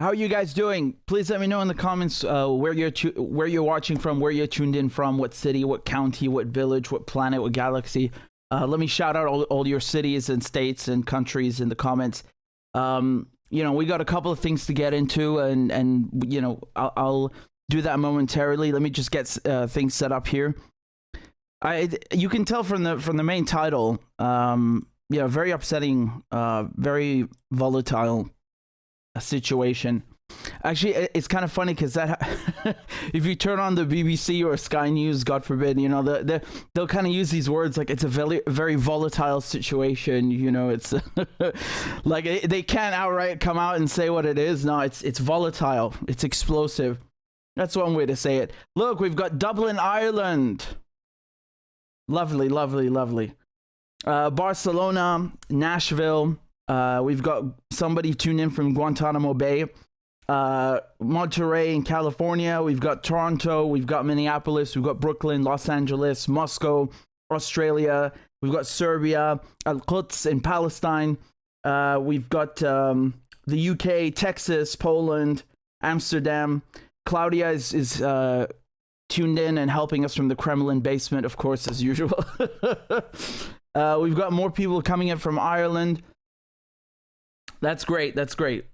How are you guys doing? Please let me know in the comments where you're watching from, where you're tuned in from, what city, what county, what village, what planet, what galaxy. Let me shout out all your cities and states and countries in the comments. You know, we got a couple of things to get into, and you know, I'll do that momentarily. Let me just get things set up here. You can tell from the main title, yeah, very upsetting, very volatile situation. Actually, it's kind of funny because that if you turn on the BBC or Sky News, God forbid, you know, they'll kind of use these words like it's a very volatile situation. You know, it's like they can't outright come out and say what it is. No, it's volatile. It's explosive. That's one way to say it. Look, we've got Dublin, Ireland. Lovely, lovely, lovely. Barcelona, Nashville. We've got somebody tuned in from Guantanamo Bay. Monterey in California. We've got Toronto. We've got Minneapolis. We've got Brooklyn, Los Angeles, Moscow, Australia. We've got Serbia, Al-Quds in Palestine. We've got the UK, Texas, Poland, Amsterdam. Claudia is tuned in and helping us from the Kremlin basement, of course, as usual. We've got more people coming in from Ireland. That's great. That's great.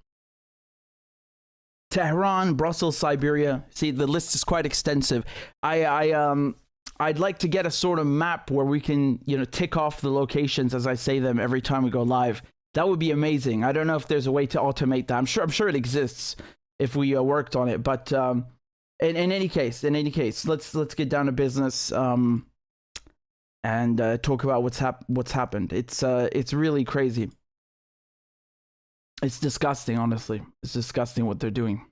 Tehran, Brussels, Siberia. See, the list is quite extensive. I'd like to get a sort of map where we can, you know, tick off the locations as I say them every time we go live. That would be amazing. I don't know if there's a way to automate that. I'm sure it exists if we worked on it. But in any case, let's get down to business and talk about what's happened. It's really crazy. It's disgusting, honestly. It's disgusting what they're doing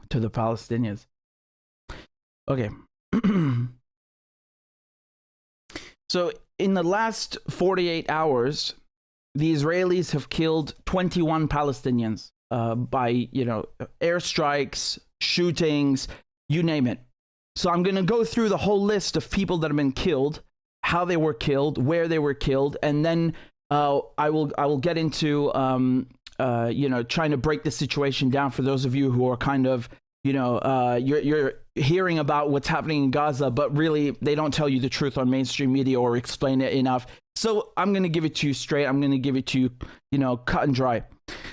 to the Palestinians. Okay. So in the last 48 hours, the Israelis have killed 21 Palestinians by, you know, airstrikes, shootings, you name it. So I'm going to go through the whole list of people that have been killed, how they were killed, where they were killed, and then I will get into you know, trying to break the situation down for those of you who are kind of, you know, you're hearing about what's happening in Gaza, but really they don't tell you the truth on mainstream media or explain it enough. So I'm going to give it to you straight. I'm going to give it to you, you know, cut and dry.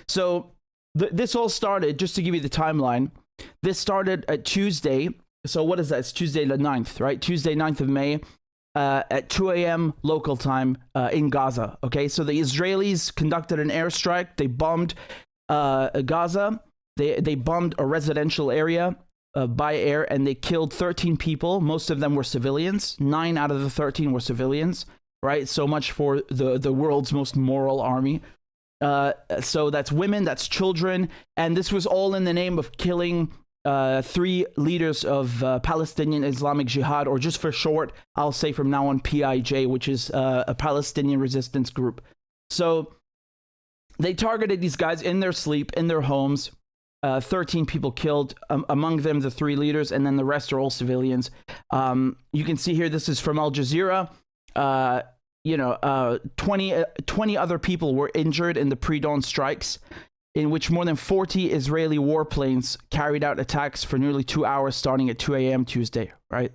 So this all started, just to give you the timeline, this started at Tuesday. So what is that? It's Tuesday the 9th, right? Tuesday, 9th of May. At 2 a.m. local time in Gaza. Okay, so the Israelis conducted an airstrike. They bombed Gaza. They bombed a residential area by air, and they killed 13 people. Most of them were civilians. 9 out of the 13 were civilians. Right. So much for the world's most moral army. So that's women, that's children, and this was all in the name of killing 3 leaders of Palestinian Islamic Jihad, or just for short, I'll say from now on PIJ, which is a Palestinian resistance group. So they targeted these guys in their sleep, in their homes. 13 people killed, among them the 3 leaders, and then the rest are all civilians. You can see here, this is from Al Jazeera. You know, 20 other people were injured in the pre-dawn strikes, in which more than 40 Israeli warplanes carried out attacks for nearly 2 hours starting at 2 a.m. Tuesday, right?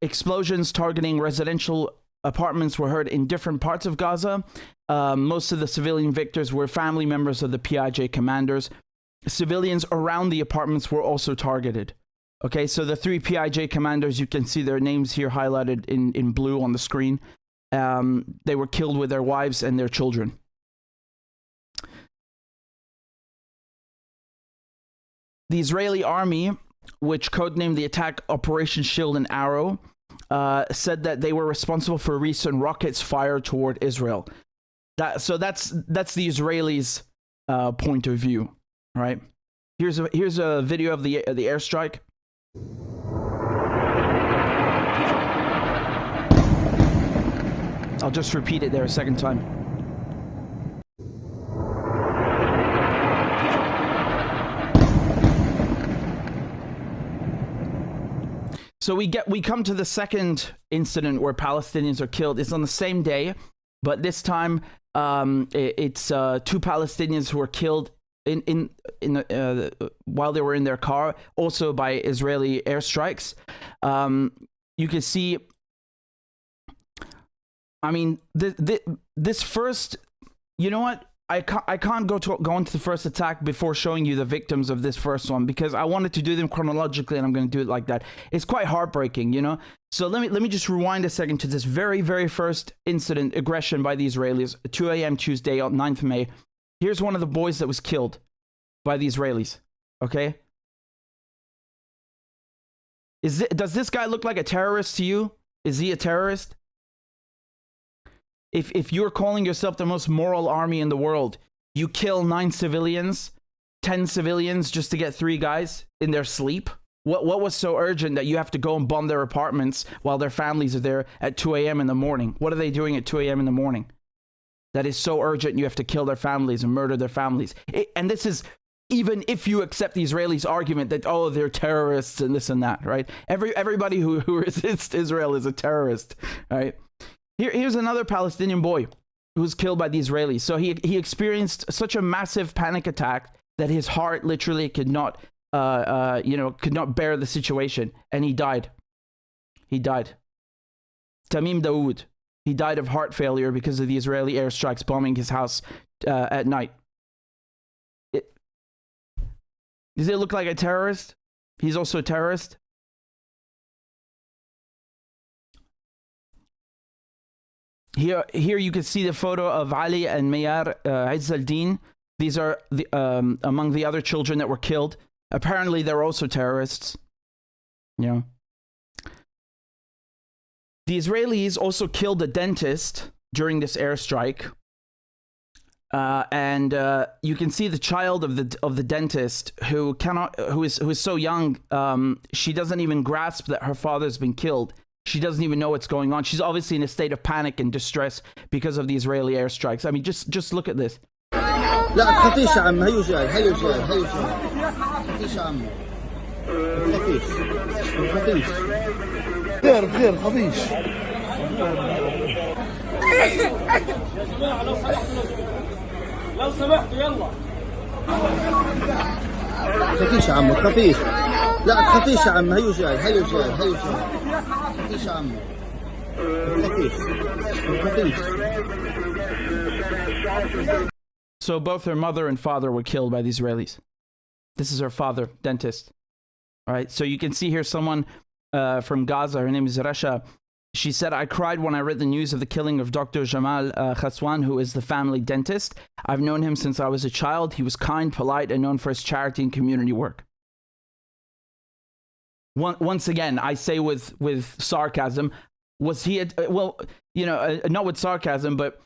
Explosions targeting residential apartments were heard in different parts of Gaza. Most of the civilian victims were family members of the PIJ commanders. Civilians around the apartments were also targeted. Okay, so the 3 PIJ commanders, you can see their names here highlighted in blue on the screen. They were killed with their wives and their children. The Israeli army, which codenamed the attack Operation Shield and Arrow, said that they were responsible for recent rockets fired toward Israel. So that's the Israelis' point of view, right? Here's a video of the airstrike. I'll just repeat it there a second time. So we come to the second incident where Palestinians are killed. It's on the same day, but this time it's 2 Palestinians who were killed while they were in their car, also by Israeli airstrikes. You can see, I mean, this first, you know what? I can't go into the first attack before showing you the victims of this first one, because I wanted to do them chronologically, and I'm going to do it like that. It's quite heartbreaking, you know? So let me just rewind a second to this very, very first incident, aggression by the Israelis, 2 a.m. Tuesday, 9th May. Here's one of the boys that was killed by the Israelis, okay? Does this guy look like a terrorist to you? Is he a terrorist? If you're calling yourself the most moral army in the world, you kill 9 civilians, 10 civilians just to get 3 guys in their sleep? What was so urgent that you have to go and bomb their apartments while their families are there at 2 a.m. in the morning? What are they doing at 2 a.m. in the morning? That is so urgent you have to kill their families and murder their families. And this is even if you accept the Israelis' argument that, oh, they're terrorists and this and that, right? Everybody who resists Israel is a terrorist, right? Here's another Palestinian boy who was killed by the Israelis. So he experienced such a massive panic attack that his heart literally could not bear the situation, and he died. Tamim Dawood. He died of heart failure because of the Israeli airstrikes bombing his house at night. Does it look like a terrorist? He's also a terrorist. Here you can see the photo of Ali and Mayar Izz al-Din. These are among the other children that were killed. Apparently, they're also terrorists. You know. The Israelis also killed a dentist during this airstrike. And you can see the child of the dentist who is so young. She doesn't even grasp that her father's been killed. She doesn't even know what's going on. She's obviously in a state of panic and distress because of the Israeli airstrikes. I mean, just look at this. لا تخافيش يا عم هيو جاي تخافيش يا عم تخافيش بخير خافيش لو سمحتوا يلا تخافيش يا عم تخافيش لا تخافيش يا عم هيو جاي تخافيش يا عم تخافيش. So both her mother and father were killed by the Israelis. This is her father, dentist. All right. So you can see here someone from Gaza. Her name is Rasha. She said, I cried when I read the news of the killing of Dr. Jamal Khaswan, who is the family dentist. I've known him since I was a child. He was kind, polite, and known for his charity and community work. Once again, I say with sarcasm, was he, not with sarcasm, but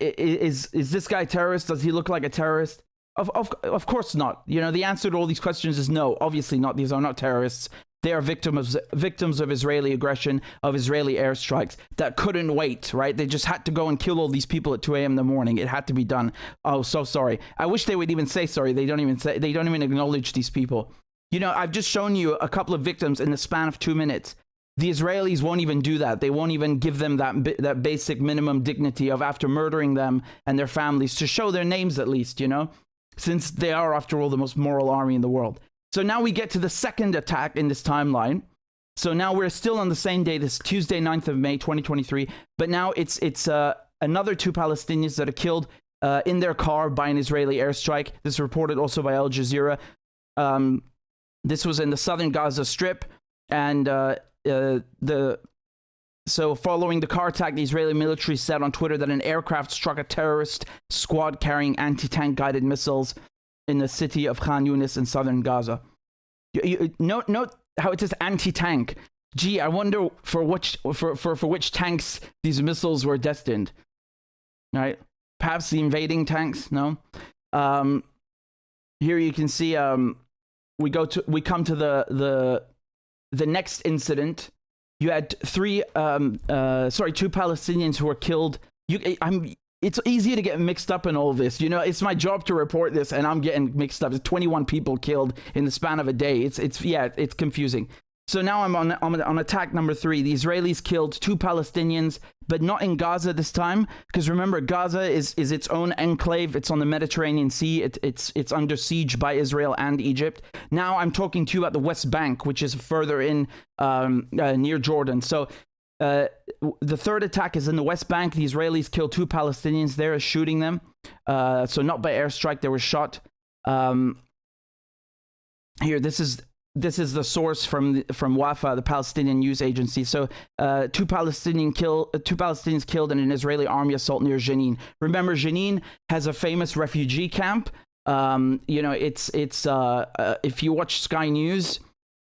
is this guy a terrorist? Does he look like a terrorist? Of course not. The answer to all these questions is no. Obviously not. These are not terrorists. They are victims of Israeli aggression, of Israeli airstrikes that couldn't wait, right? They just had to go and kill all these people at 2 a.m. in the morning. It had to be done. Oh, so sorry. I wish they would even say sorry. They don't even acknowledge these people. I've just shown you a couple of victims in the span of 2 minutes. The Israelis won't even do that. They won't even give them that basic minimum dignity of, after murdering them and their families, to show their names at least, since they are, after all, the most moral army in the world. So now we get to the second attack in this timeline. So now we're still on the same day, this Tuesday, 9th of May, 2023. But now it's another 2 Palestinians that are killed in their car by an Israeli airstrike. This is reported also by Al Jazeera. This was in the southern Gaza Strip. And so following the car attack, the Israeli military said on Twitter that an aircraft struck a terrorist squad carrying anti-tank guided missiles in the city of Khan Yunis in southern Gaza. Note how it says anti-tank. Gee, I wonder for which tanks these missiles were destined. Right? Perhaps the invading tanks? No. Here you can see we come to the next incident. You had 2 Palestinians who were killed. It's easy to get mixed up in all of this. It's my job to report this, and I'm getting mixed up. There's 21 people killed in the span of a day. It's confusing. So now I'm on attack number 3. The Israelis killed 2 Palestinians, but not in Gaza this time, because remember, Gaza is its own enclave. It's on the Mediterranean Sea. It's under siege by Israel and Egypt. Now I'm talking to you about the West Bank, which is further in near Jordan. So the third attack is in the West Bank. The Israelis killed 2 Palestinians there, shooting them. So not by airstrike, they were shot. Here, this is the source from Wafa, the Palestinian news agency. So, 2 Palestinians killed in an Israeli army assault near Jenin. Remember, Jenin has a famous refugee camp. It's if you watch Sky News,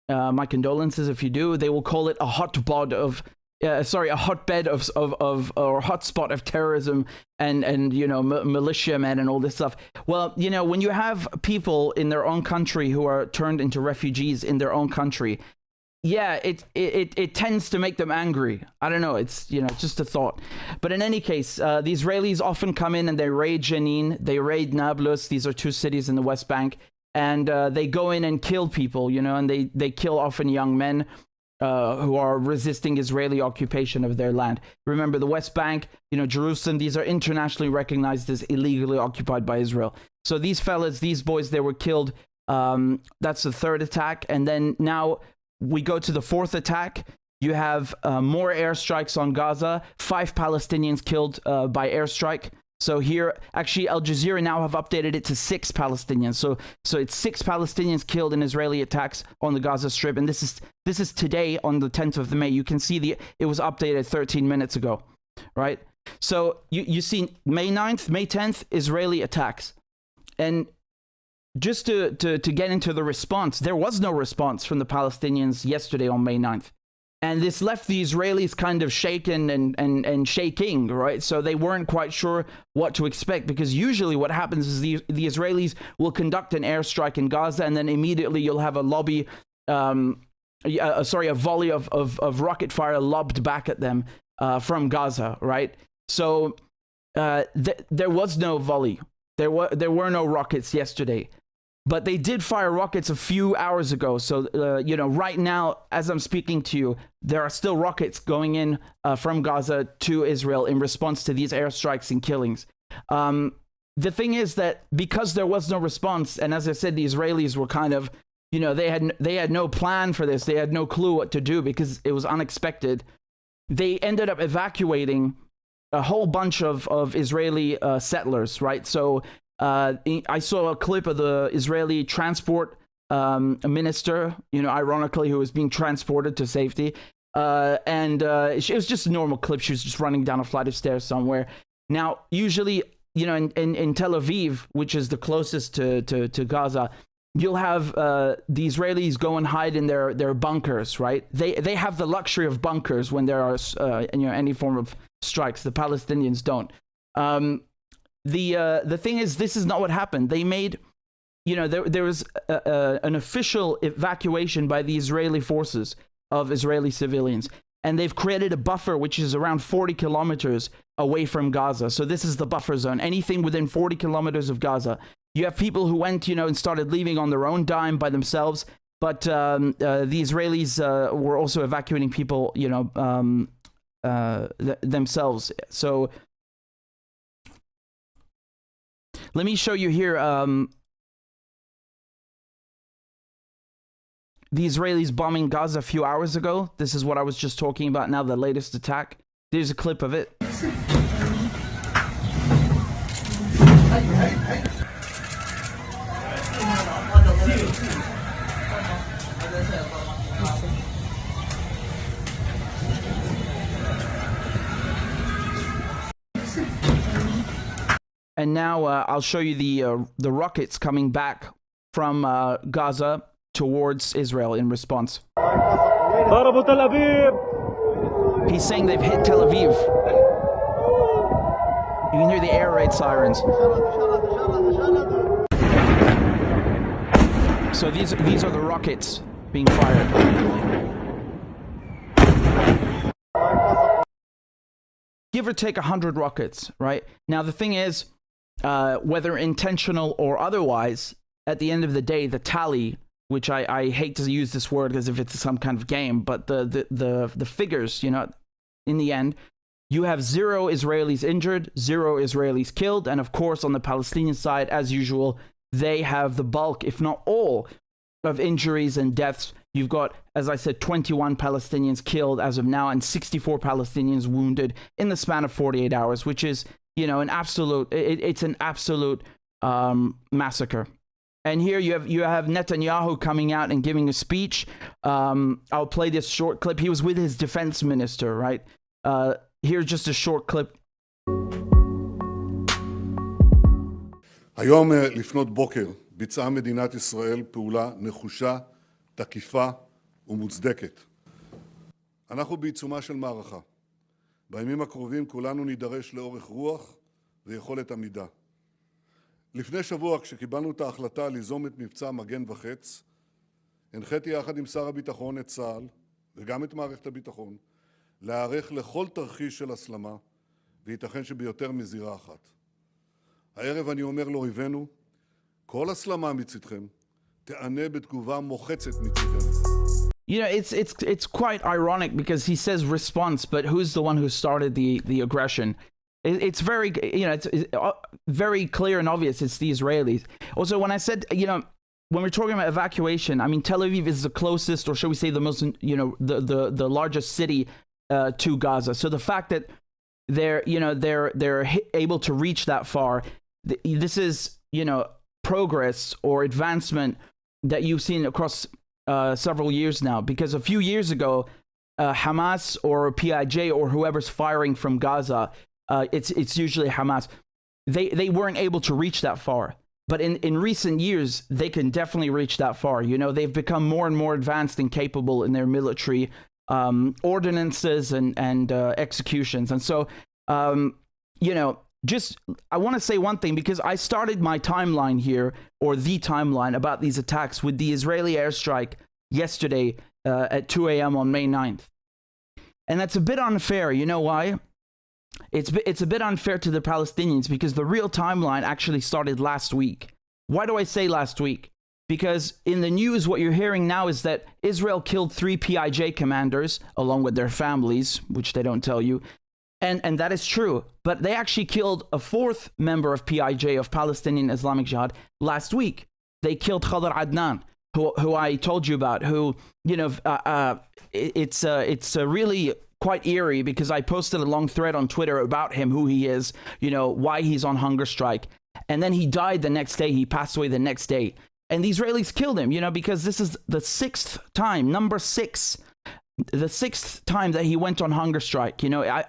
my condolences if you do. They will call it a hotbed of or hotspot of terrorism and militiamen and all this stuff. Well, when you have people in their own country who are turned into refugees in their own country, yeah, it tends to make them angry. I don't know. It's just a thought. But in any case, the Israelis often come in and they raid Jenin, they raid Nablus. These are 2 cities in the West Bank, and they go in and kill people. And they kill often young men who are resisting Israeli occupation of their land. Remember, the West Bank, Jerusalem, these are internationally recognized as illegally occupied by Israel. So these boys, they were killed. That's the third attack. And then now we go to the fourth attack. You have more airstrikes on Gaza, 5 Palestinians killed by airstrike. So here, actually, Al Jazeera now have updated it to 6 Palestinians. So it's 6 Palestinians killed in Israeli attacks on the Gaza Strip, and this is today on the 10th of May. You can see it was updated 13 minutes ago, right? So you see May 9th, May 10th, Israeli attacks, and just to get into the response, there was no response from the Palestinians yesterday on May 9th. And this left the Israelis kind of shaken and shaking, right? So they weren't quite sure what to expect, because usually what happens is the Israelis will conduct an airstrike in Gaza, and then immediately you'll have a volley of rocket fire lobbed back at them from Gaza, right? So there was no volley. There were no rockets yesterday. But they did fire rockets a few hours ago. So, right now, as I'm speaking to you, there are still rockets going in from Gaza to Israel in response to these airstrikes and killings. The thing is that because there was no response, and as I said, the Israelis were kind of, they had no plan for this. They had no clue what to do because it was unexpected. They ended up evacuating a whole bunch of Israeli settlers, right? So, I saw a clip of the Israeli transport minister, ironically, who was being transported to safety. And it was just a normal clip. She was just running down a flight of stairs somewhere. Now, usually, in Tel Aviv, which is the closest to Gaza, you'll have the Israelis go and hide in their bunkers, right? They have the luxury of bunkers when there are any form of strikes. The Palestinians don't. The thing is, this is not what happened. They made, there was an official evacuation by the Israeli forces of Israeli civilians, and they've created a buffer which is around 40 kilometers away from Gaza. So this is the buffer zone. Anything within 40 kilometers of Gaza. You have people who went, and started leaving on their own dime by themselves, but the Israelis were also evacuating people, themselves. So let me show you here the Israelis bombing Gaza a few hours ago. This is what I was just talking about now, the latest attack. There's a clip of it. And now I'll show you the rockets coming back from Gaza towards Israel in response. He's saying they've hit Tel Aviv. You can hear the air raid sirens. So these are the rockets being fired. Give or take 100 rockets, right? Now the thing is, whether intentional or otherwise, at the end of the day, the tally which I hate to use this word as if it's some kind of game, but the figures, you know, in the end, you have 0 Israelis injured, 0 Israelis killed, and of course on the Palestinian side, as usual, they have the bulk, if not all, of injuries and deaths. You've got, as I said, 21 Palestinians killed as of now and 64 Palestinians wounded in the span of 48 hours, which is, you know, it's an absolute massacre. And here you have Netanyahu coming out and giving a speech. I'll play this short clip. He was with his defense minister, right? Here's just a short clip. היום לפנות בוקר ביצעה מדינת ישראל פעולה נחושה, תקיפה ומוצדקת. אנחנו בעיצומה של מערכה. בימים הקרובים כולנו נידרש לאורך רוח ויכולת עמידה. לפני שבוע כשקיבלנו את ההחלטה ליזום את מבצע מגן וחץ, הנחיתי יחד עם שר הביטחון את צה"ל וגם את מערכת הביטחון להיערך לכל תרחיש של הסלמה, וייתכן שביותר מזירה אחת. הערב אני אומר לאויבינו, כל הסלמה מצדכם תענה בתגובה מוחצת מצדנו. You know, it's quite ironic because he says response, but who's the one who started the aggression? It's very, you know, it's very clear and obvious it's the Israelis. Also, when I said, you know, when we're talking about evacuation, I mean, Tel Aviv is the closest, or shall we say the most, you know, the largest city to Gaza. So the fact that they're able to reach that far, this is, you know, progress or advancement that you've seen across several years now. Because a few years ago, Hamas or PIJ or whoever's firing from Gaza, it's usually Hamas, they weren't able to reach that far. But in recent years, they can definitely reach that far. You know, they've become more and more advanced and capable in their military ordinances and executions. And so, you know, just I want to say one thing, because I started my timeline here, or the timeline about these attacks with the Israeli airstrike yesterday at 2 a.m. on May 9th. And that's a bit unfair. You know why? It's a bit unfair to the Palestinians because the real timeline actually started last week. Why do I say last week? Because in the news, what you're hearing now is that Israel killed 3 PIJ commanders along with their families, which they don't tell you. And that is true. But they actually killed a 4th member of PIJ, of Palestinian Islamic Jihad, last week. They killed Khadr Adnan, who I told you about, who, you know, it's really quite eerie because I posted a long thread on Twitter about him, who he is, you know, why he's on hunger strike. And then he died the next day. He passed away the next day. And the Israelis killed him, you know, because this is the 6th time, number 6, the 6th time that he went on hunger strike. You know,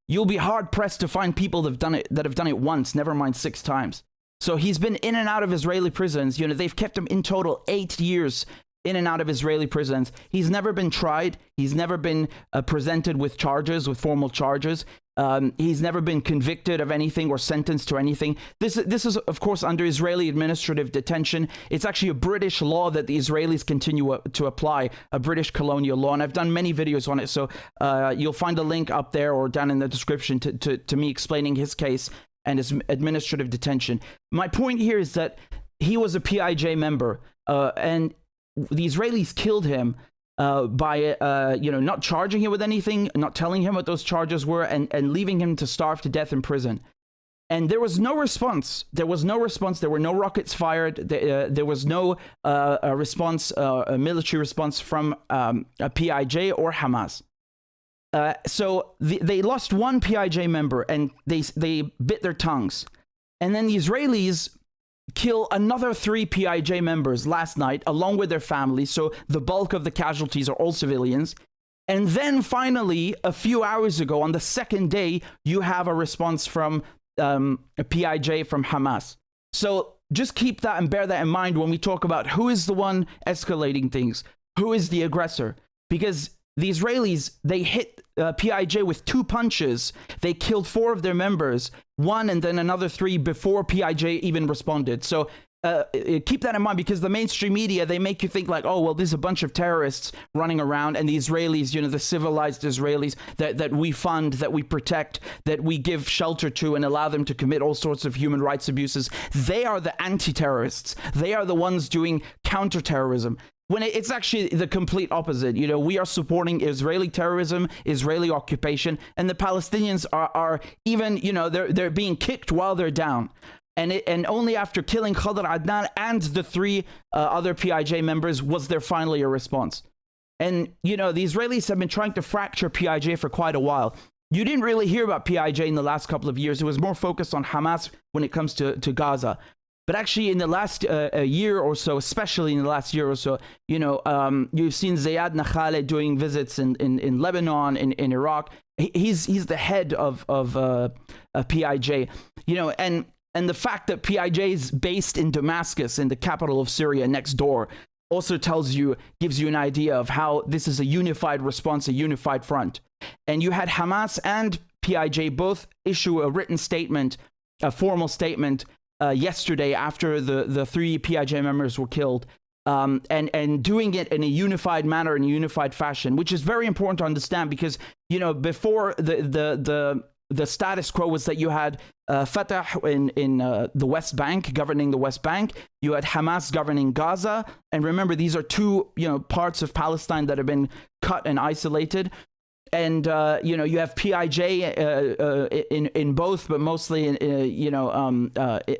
you'll be hard pressed to find people that have done it once, never mind 6 times. So he's been in and out of Israeli prisons. You know, they've kept him in total 8 years in and out of Israeli prisons. He's never been tried. He's never been presented with charges, with formal charges. He's never been convicted of anything or sentenced to anything. This is, of course, under Israeli administrative detention. It's actually a British law that the Israelis continue to apply, a British colonial law. And I've done many videos on it. So you'll find a link up there or down in the description to me explaining his case and his administrative detention. My point here is that he was a PIJ member, and the Israelis killed him by not charging him with anything, not telling him what those charges were, and leaving him to starve to death in prison. And there was no response. There was no response. There were no rockets fired. There was no response, a military response from a PIJ or Hamas. So they lost one PIJ member, and they bit their tongues. And then the Israelis kill another 3 PIJ members last night, along with their families. So the bulk of the casualties are all civilians. And then finally, a few hours ago, on the 2nd day, you have a response from a PIJ from Hamas. So just keep that and bear that in mind when we talk about who is the one escalating things, who is the aggressor. Because the Israelis, they hit PIJ with 2 punches. They killed 4 of their members, 1 and then another 3 before PIJ even responded. So keep that in mind, because the mainstream media, they make you think like, oh, well, there's a bunch of terrorists running around, and the Israelis, the civilized Israelis that we fund, that we protect, that we give shelter to and allow them to commit all sorts of human rights abuses. They are the anti-terrorists. They are the ones doing counterterrorism. When it's actually the complete opposite. We are supporting Israeli terrorism, Israeli occupation, and the Palestinians are even, they're being kicked while they're down. And only after killing Khadr Adnan and the 3 other PIJ members was there finally a response. And, the Israelis have been trying to fracture PIJ for quite a while. You didn't really hear about PIJ in the last couple of years. It was more focused on Hamas when it comes to Gaza. But actually, in the last year or so, especially in the last year or so, you've seen Zayad Nakhaleh doing visits in Lebanon, in Iraq. He's the head of PIJ, and the fact that PIJ is based in Damascus, in the capital of Syria, next door, also gives you an idea of how this is a unified response, a unified front. And you had Hamas and PIJ both issue a written statement, a formal statement, yesterday after the 3 PIJ members were killed, and doing it in a unified manner, in a unified fashion, which is very important to understand, because before the status quo was that you had Fatah in the West Bank, governing the West Bank. You had Hamas governing Gaza, and remember, these are 2 parts of Palestine that have been cut and isolated. And you have PIJ in both, but mostly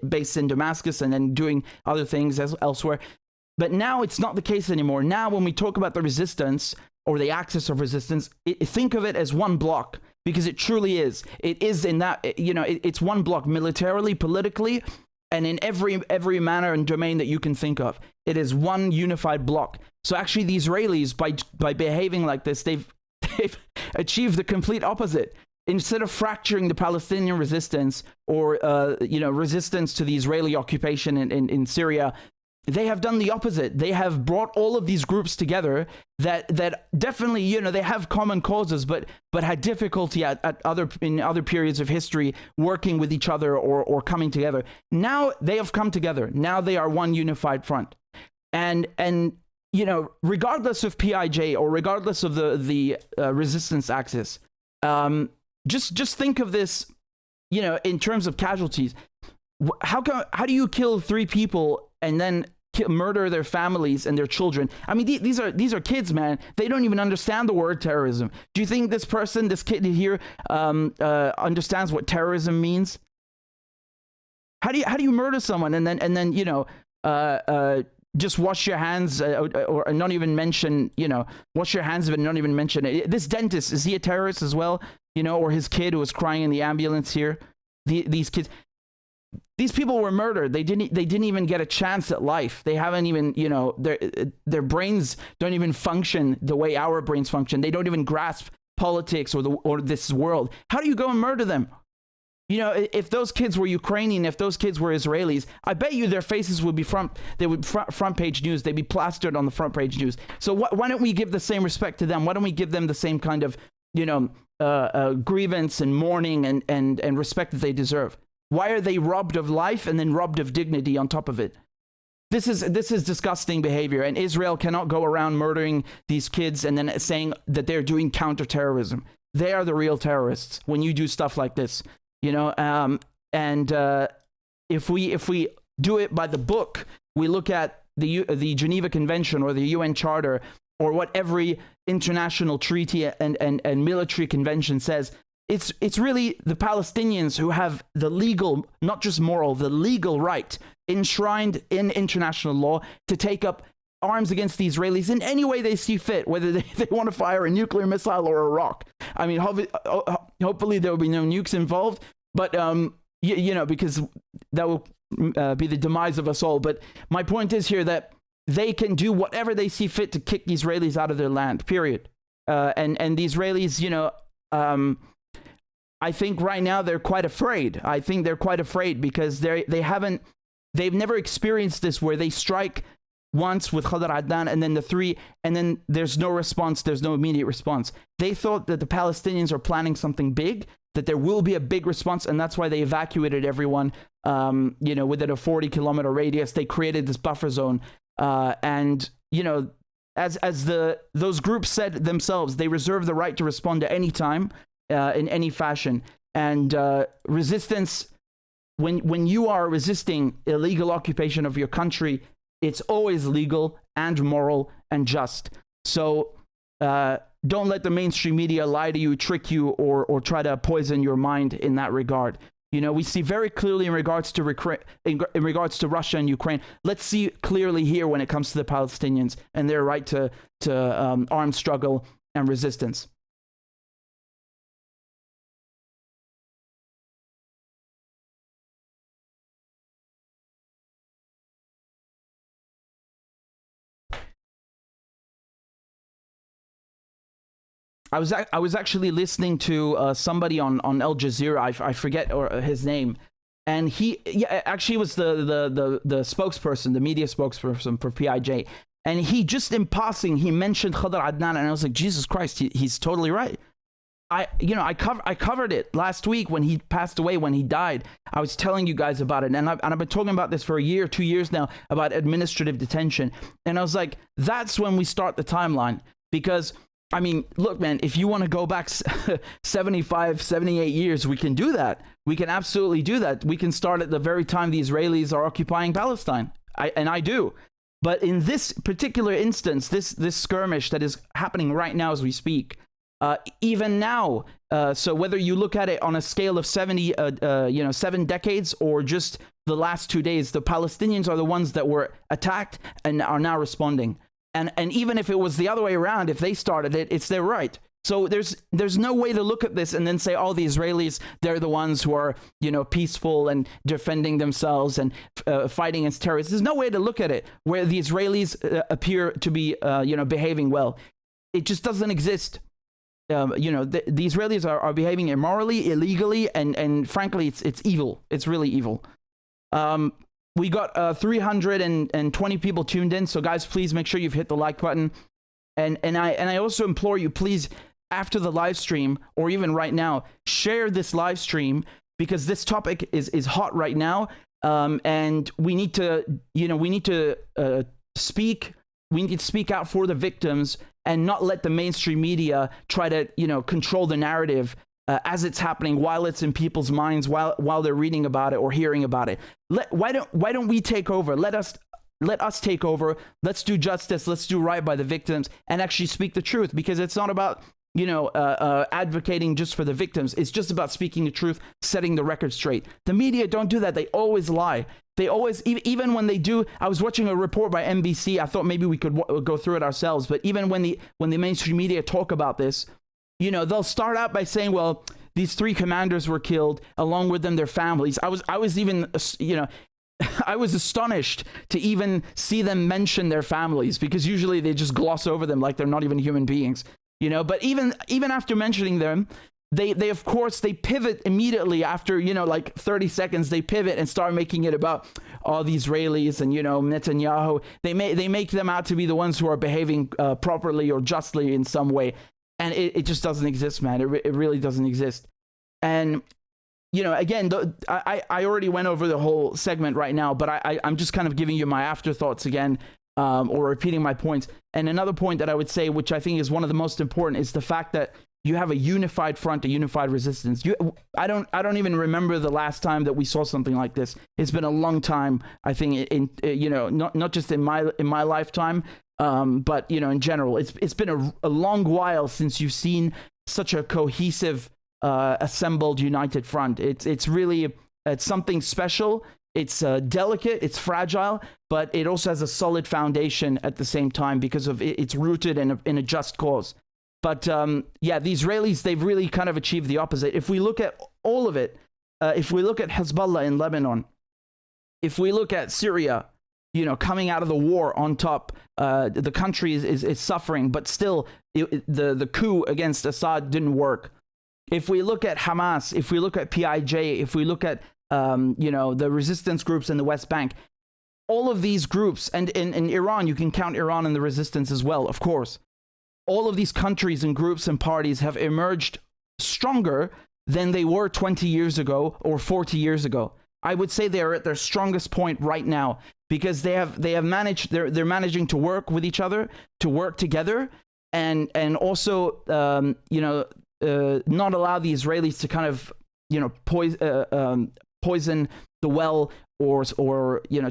based in Damascus, and then doing other things elsewhere. But now it's not the case anymore. Now, when we talk about the resistance or the axis of resistance, think of it as one block, because it truly is. It is in that it's one block militarily, politically, and in every manner and domain that you can think of. It is one unified block. So actually, the Israelis, by behaving like this, they've achieved the complete opposite. Instead of fracturing the Palestinian resistance or resistance to the Israeli occupation in Syria, they have done the opposite. They have brought all of these groups together that definitely they have common causes, but had difficulty in other periods of history working with each other or coming together. Now they have come together. Now they are one unified front, and regardless of PIJ or regardless of the resistance axis, just think of this, in terms of casualties. How do you kill 3 people and then murder their families and their children? I mean, these are kids, man. They don't even understand the word terrorism. Do you think this kid here, understands what terrorism means? How do you murder someone and then just wash your hands or not even mention, wash your hands of it and not even mention it? This dentist, is he a terrorist as well? Or his kid who was crying in the ambulance here? These kids, these people were murdered. They didn't even get a chance at life. They haven't even, their brains don't even function the way our brains function. They don't even grasp politics or this world. How do you go and murder them? If those kids were Ukrainian, if those kids were Israelis, I bet you their faces would be front page news. They'd be plastered on the front page news. So why don't we give the same respect to them? Why don't we give them the same kind of, grievance and mourning and respect that they deserve? Why are they robbed of life and then robbed of dignity on top of it? This is disgusting behavior, and Israel cannot go around murdering these kids and then saying that they're doing counterterrorism. They are the real terrorists when you do stuff like this. If we do it by the book, we look at the Geneva Convention or the UN Charter or what every international treaty and military convention says. It's really the Palestinians who have the legal, not just moral, the legal right enshrined in international law to take up arms against the Israelis in any way they see fit, whether they want to fire a nuclear missile or a rock. I mean, hopefully there will be no nukes involved, but because that will be the demise of us all. But my point is here that they can do whatever they see fit to kick the Israelis out of their land, period. And the Israelis, I think right now they're quite afraid. I think they're quite afraid because they've never experienced this where they strike once with Khadr Adnan and then the 3, and then there's no response, there's no immediate response. They thought that the Palestinians are planning something big, that there will be a big response, and that's why they evacuated everyone, within a 40-kilometer radius. They created this buffer zone, and as those groups said themselves, they reserve the right to respond at any time, in any fashion. And resistance, when you are resisting illegal occupation of your country, it's always legal and moral and just. So don't let the mainstream media lie to you, trick you, or try to poison your mind in that regard. We see very clearly in regards to Russia and Ukraine. Let's see clearly here when it comes to the Palestinians and their right to armed struggle and resistance. I was actually listening to somebody on Al Jazeera. I forget his name, and he actually was the spokesperson, the media spokesperson for PIJ, and he just in passing he mentioned Khadr Adnan, and I was like, Jesus Christ, he's totally right. I covered it last week when he passed away, when he died. I was telling you guys about it, and I've been talking about this for a year, 2 years now, about administrative detention, and I was like, that's when we start the timeline. Because I mean, look, man, if you want to go back 75, 78 years, we can do that. We can absolutely do that. We can start at the very time the Israelis are occupying Palestine. I do. But in this particular instance, this skirmish that is happening right now as we speak, even now, so whether you look at it on a scale of 7 decades or just the last 2 days, the Palestinians are the ones that were attacked and are now responding. And even if it was the other way around, if they started it, it's their right. So there's no way to look at this and then say, oh, the Israelis, they're the ones who are, peaceful and defending themselves and fighting against terrorists. There's no way to look at it where the Israelis appear to be, behaving well. It just doesn't exist. The Israelis are behaving immorally, illegally, and frankly, it's evil. It's really evil. We got 320 people tuned in. So guys, please make sure you've hit the like button. And I also implore you, please, after the live stream or even right now, share this live stream, because this topic is hot right now. And we need to speak. We need to speak out for the victims and not let the mainstream media try to, control the narrative as it's happening, while it's in people's minds, while they're reading about it or hearing about it. Why don't we take over? Let us take over. Let's do justice. Let's do right by the victims and actually speak the truth, because it's not about, advocating just for the victims. It's just about speaking the truth, setting the record straight. The media don't do that. They always lie. They always, even when they do. I was watching a report by NBC. I thought maybe we could go through it ourselves. But even when the mainstream media talk about this, they'll start out by saying, well, these 3 commanders were killed, along with them their families. I was even, I was astonished to even see them mention their families, because usually they just gloss over them like they're not even human beings, But even after mentioning them, they of course, they pivot immediately after, 30 seconds. They pivot and start making it about all the Israelis and, Netanyahu. They make them out to be the ones who are behaving properly or justly in some way. And it just doesn't exist, man. It really doesn't exist. And, again, I already went over the whole segment right now, but I'm just kind of giving you my afterthoughts again, or repeating my points. And another point that I would say, which I think is one of the most important, is the fact that you have a unified front, a unified resistance. I don't even remember the last time that we saw something like this. It's been a long time, I think, not just in my lifetime, but in general, it's been a long while since you've seen such a cohesive, assembled, united front. It's really something special. It's delicate, it's fragile, but it also has a solid foundation at the same time, because of it's rooted in a just cause. But the Israelis, they've really kind of achieved the opposite. If we look at all of it, if we look at Hezbollah in Lebanon, if we look at Syria, coming out of the war on top, the country is suffering, but still the coup against Assad didn't work. If we look at Hamas, if we look at PIJ, if we look at the resistance groups in the West Bank, all of these groups, and in Iran, you can count Iran in the resistance as well, of course. All of these countries and groups and parties have emerged stronger than they were 20 years ago or 40 years ago. I would say they're at their strongest point right now, because they're managing to work with each other, to work together, and also not allow the Israelis to kind of poison the well, or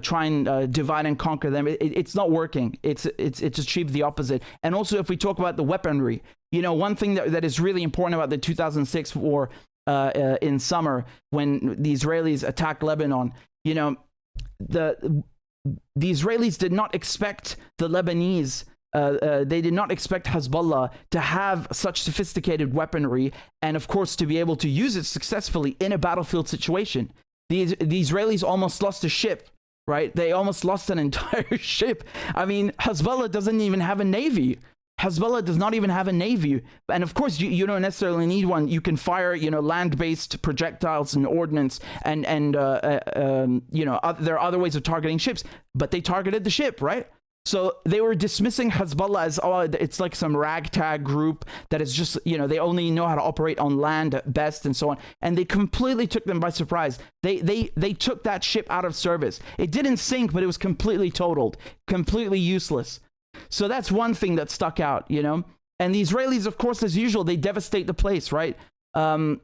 try and divide and conquer them. It's not working. It's achieved the opposite. And also, if we talk about the weaponry, one thing that is really important about the 2006 war in summer, when the Israelis attacked Lebanon, the Israelis did not expect the Lebanese. They did not expect Hezbollah to have such sophisticated weaponry, and of course to be able to use it successfully in a battlefield situation. The Israelis almost lost a ship, right? They almost lost an entire ship. I mean, Hezbollah doesn't even have a navy. Hezbollah does not even have a navy. And of course, you don't necessarily need one. You can fire, land-based projectiles and ordnance, and there are other ways of targeting ships, but they targeted the ship, right? So they were dismissing Hezbollah as, it's like some ragtag group that is just, they only know how to operate on land at best and so on. And they completely took them by surprise. They took that ship out of service. It didn't sink, but it was completely totaled, completely useless. So that's one thing that stuck out, And the Israelis, of course, as usual, they devastate the place, right? There's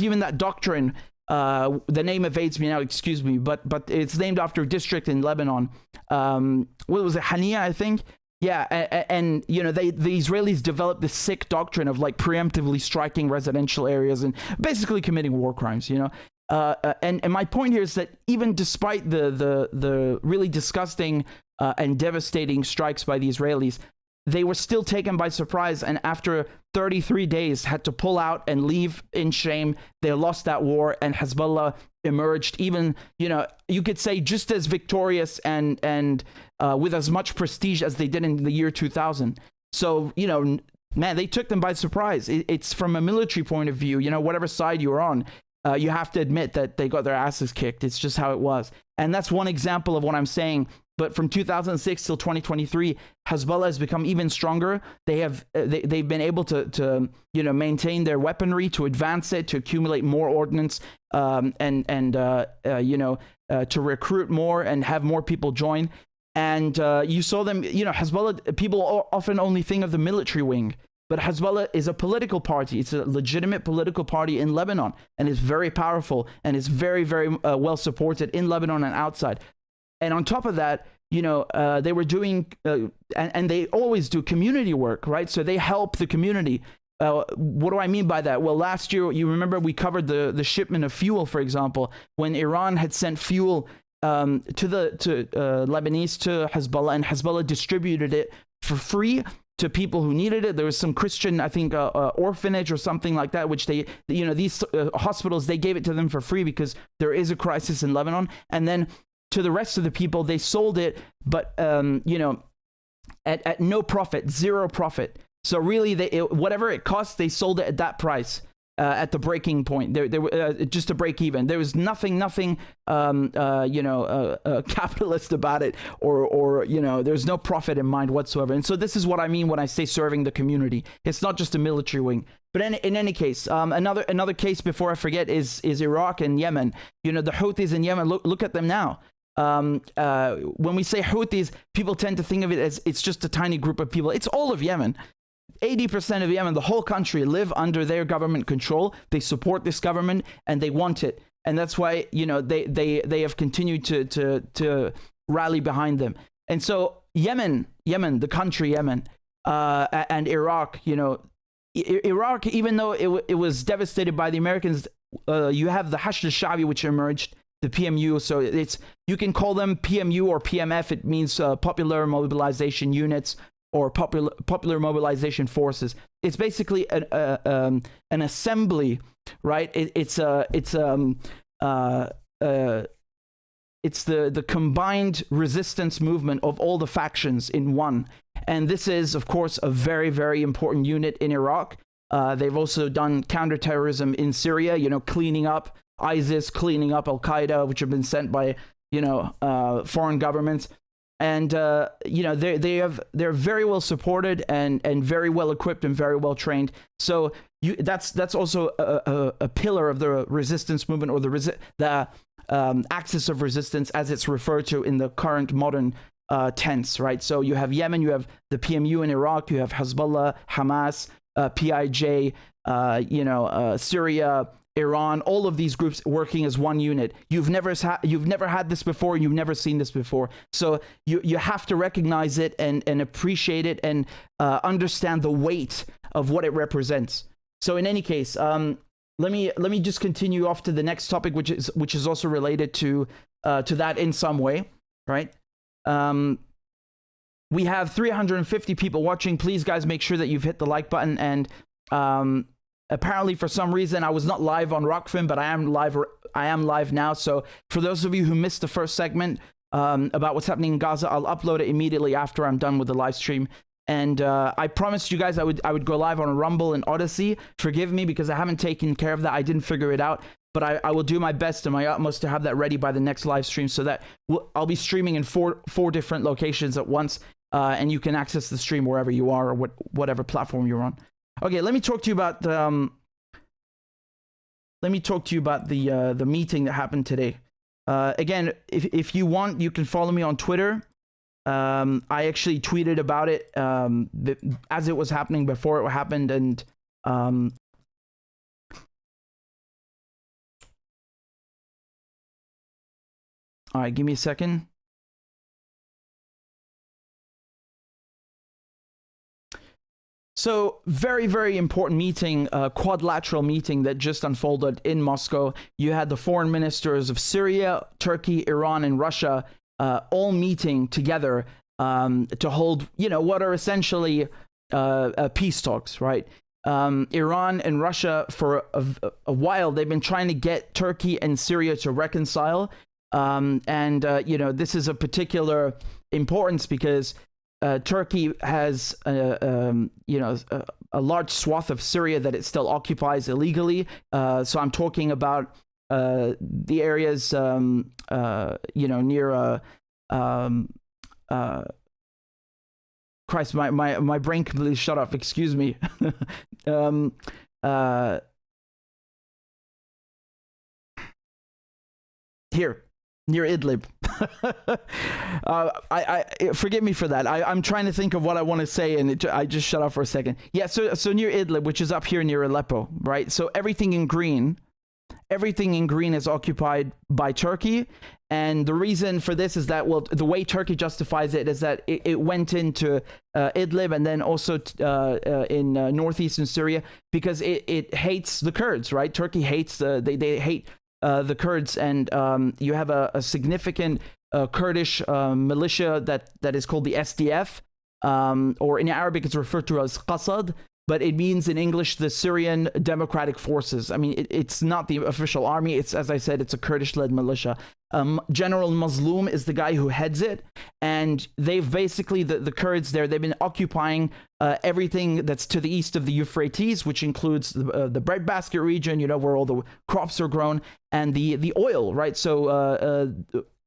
even that doctrine. The name evades me now, excuse me, but it's named after a district in Lebanon. What was it, Hania, I think? Yeah, and the Israelis developed this sick doctrine of like preemptively striking residential areas and basically committing war crimes, And my point here is that even despite the really disgusting and devastating strikes by the Israelis, they were still taken by surprise, and after 33 days had to pull out and leave in shame. They lost that war, and Hezbollah emerged even, you could say, just as victorious and with as much prestige as they did in the year 2000. So, man, they took them by surprise. It's from a military point of view, whatever side you're on, you have to admit that they got their asses kicked. It's just how it was. And that's one example of what I'm saying. But from 2006 till 2023, Hezbollah has become even stronger. They've been able to maintain their weaponry, to advance it, to accumulate more ordnance, to recruit more and have more people join. And you saw them, Hezbollah, people often only think of the military wing, but Hezbollah is a political party. It's a legitimate political party in Lebanon, and it's very powerful, and it's very, very well supported in Lebanon and outside. And on top of that, they were doing, and they always do community work, right? So they help the community. What do I mean by that? Well, last year, you remember we covered the shipment of fuel, for example, when Iran had sent fuel to Lebanese, to Hezbollah, and Hezbollah distributed it for free to people who needed it. There was some Christian, I think, orphanage or something like that, which they, these hospitals, they gave it to them for free because there is a crisis in Lebanon. And then to the rest of the people, they sold it, but at no profit, zero profit. So really, whatever it cost, they sold it at that price, at the breaking point. There just to break even. There was nothing capitalist about it, or there's no profit in mind whatsoever. And so this is what I mean when I say serving the community. It's not just a military wing. But in any case, another case before I forget is Iraq and Yemen. The Houthis in Yemen. Look at them now. When we say Houthis, people tend to think of it as it's just a tiny group of people. It's all of Yemen. 80% of Yemen, the whole country, live under their government control. They support this government and they want it, and that's why they have continued to rally behind them. And so Yemen, the country Yemen, and Iraq. Iraq, even though it was devastated by the Americans, you have the Hashd al-Sha'bi, which emerged. The PMU, so you can call them PMU or PMF. It means Popular Mobilization Units or Popular Mobilization Forces. It's basically an assembly, right? It's the combined resistance movement of all the factions in one. And this is, of course, a very, very important unit in Iraq. They've also done counterterrorism in Syria, cleaning up ISIS, cleaning up Al-Qaeda, which have been sent by, foreign governments. And they're very well supported and very well equipped and very well trained. So that's also a pillar of the resistance movement, or the axis of resistance, as it's referred to in the current modern tense, right? So you have Yemen, you have the PMU in Iraq, you have Hezbollah, Hamas, PIJ, Syria, Iran, all of these groups working as one unit. You've never had this before, and you've never seen this before. So you have to recognize it and appreciate it and understand the weight of what it represents. So in any case, let me just continue off to the next topic, which is also related to that in some way, right? We have 350 people watching. Please, guys, make sure that you've hit the like button. And apparently, for some reason, I was not live on Rockfin, but I am live now. So for those of you who missed the first segment about what's happening in Gaza, I'll upload it immediately after I'm done with the live stream. And I promised you guys I would go live on Rumble and Odyssey. Forgive me because I haven't taken care of that. I didn't figure it out. But I will do my best and my utmost to have that ready by the next live stream, so that I'll be streaming in four different locations at once, and you can access the stream wherever you are, or whatever platform you're on. Okay, let me talk to you about the meeting that happened today. Again, if you want, you can follow me on Twitter. I actually tweeted about it as it was happening, before it happened, and all right, give me a second. So very, very important meeting, quadrilateral meeting that just unfolded in Moscow. You had the foreign ministers of Syria, Turkey, Iran, and Russia all meeting together to hold, what are essentially peace talks, right? Iran and Russia, for a while, they've been trying to get Turkey and Syria to reconcile. This is a particular importance because Turkey has, a large swath of Syria that it still occupies illegally. So I'm talking about the areas, near. Christ, my brain completely shut off. Excuse me. Here. Near Idlib. I forgive me for that. I'm trying to think of what I want to say, and I just shut off for a second. Yeah, so near Idlib, which is up here near Aleppo, right? So everything in green is occupied by Turkey, and the reason for this is that, well, the way Turkey justifies it is that it went into Idlib and then also in northeastern Syria because it hates the Kurds, right? Turkey hates they hate the Kurds, and you have a significant Kurdish militia that is called the SDF, or in Arabic it's referred to as Qasad, but it means in English the Syrian Democratic Forces. I mean, it's not the official army. It's, as I said, it's a Kurdish-led militia. General Mazloum is the guy who heads it, and they've basically, the Kurds there, they've been occupying everything that's to the east of the Euphrates, which includes the breadbasket region, where all the crops are grown, and the oil, right? So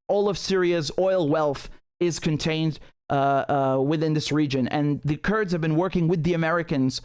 all of Syria's oil wealth is contained within this region, and the Kurds have been working with the Americans,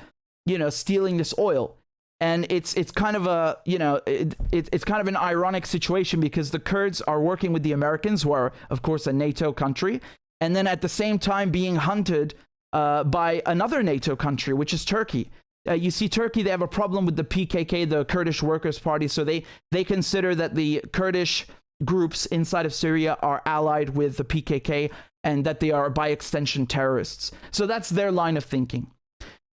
stealing this oil. And it's kind of a, it's kind of an ironic situation because the Kurds are working with the Americans, who are, of course, a NATO country, and then at the same time being hunted by another NATO country, which is Turkey. You see, Turkey, they have a problem with the PKK, the Kurdish Workers' Party, so they consider that the Kurdish groups inside of Syria are allied with the PKK and that they are, by extension, terrorists. So that's their line of thinking.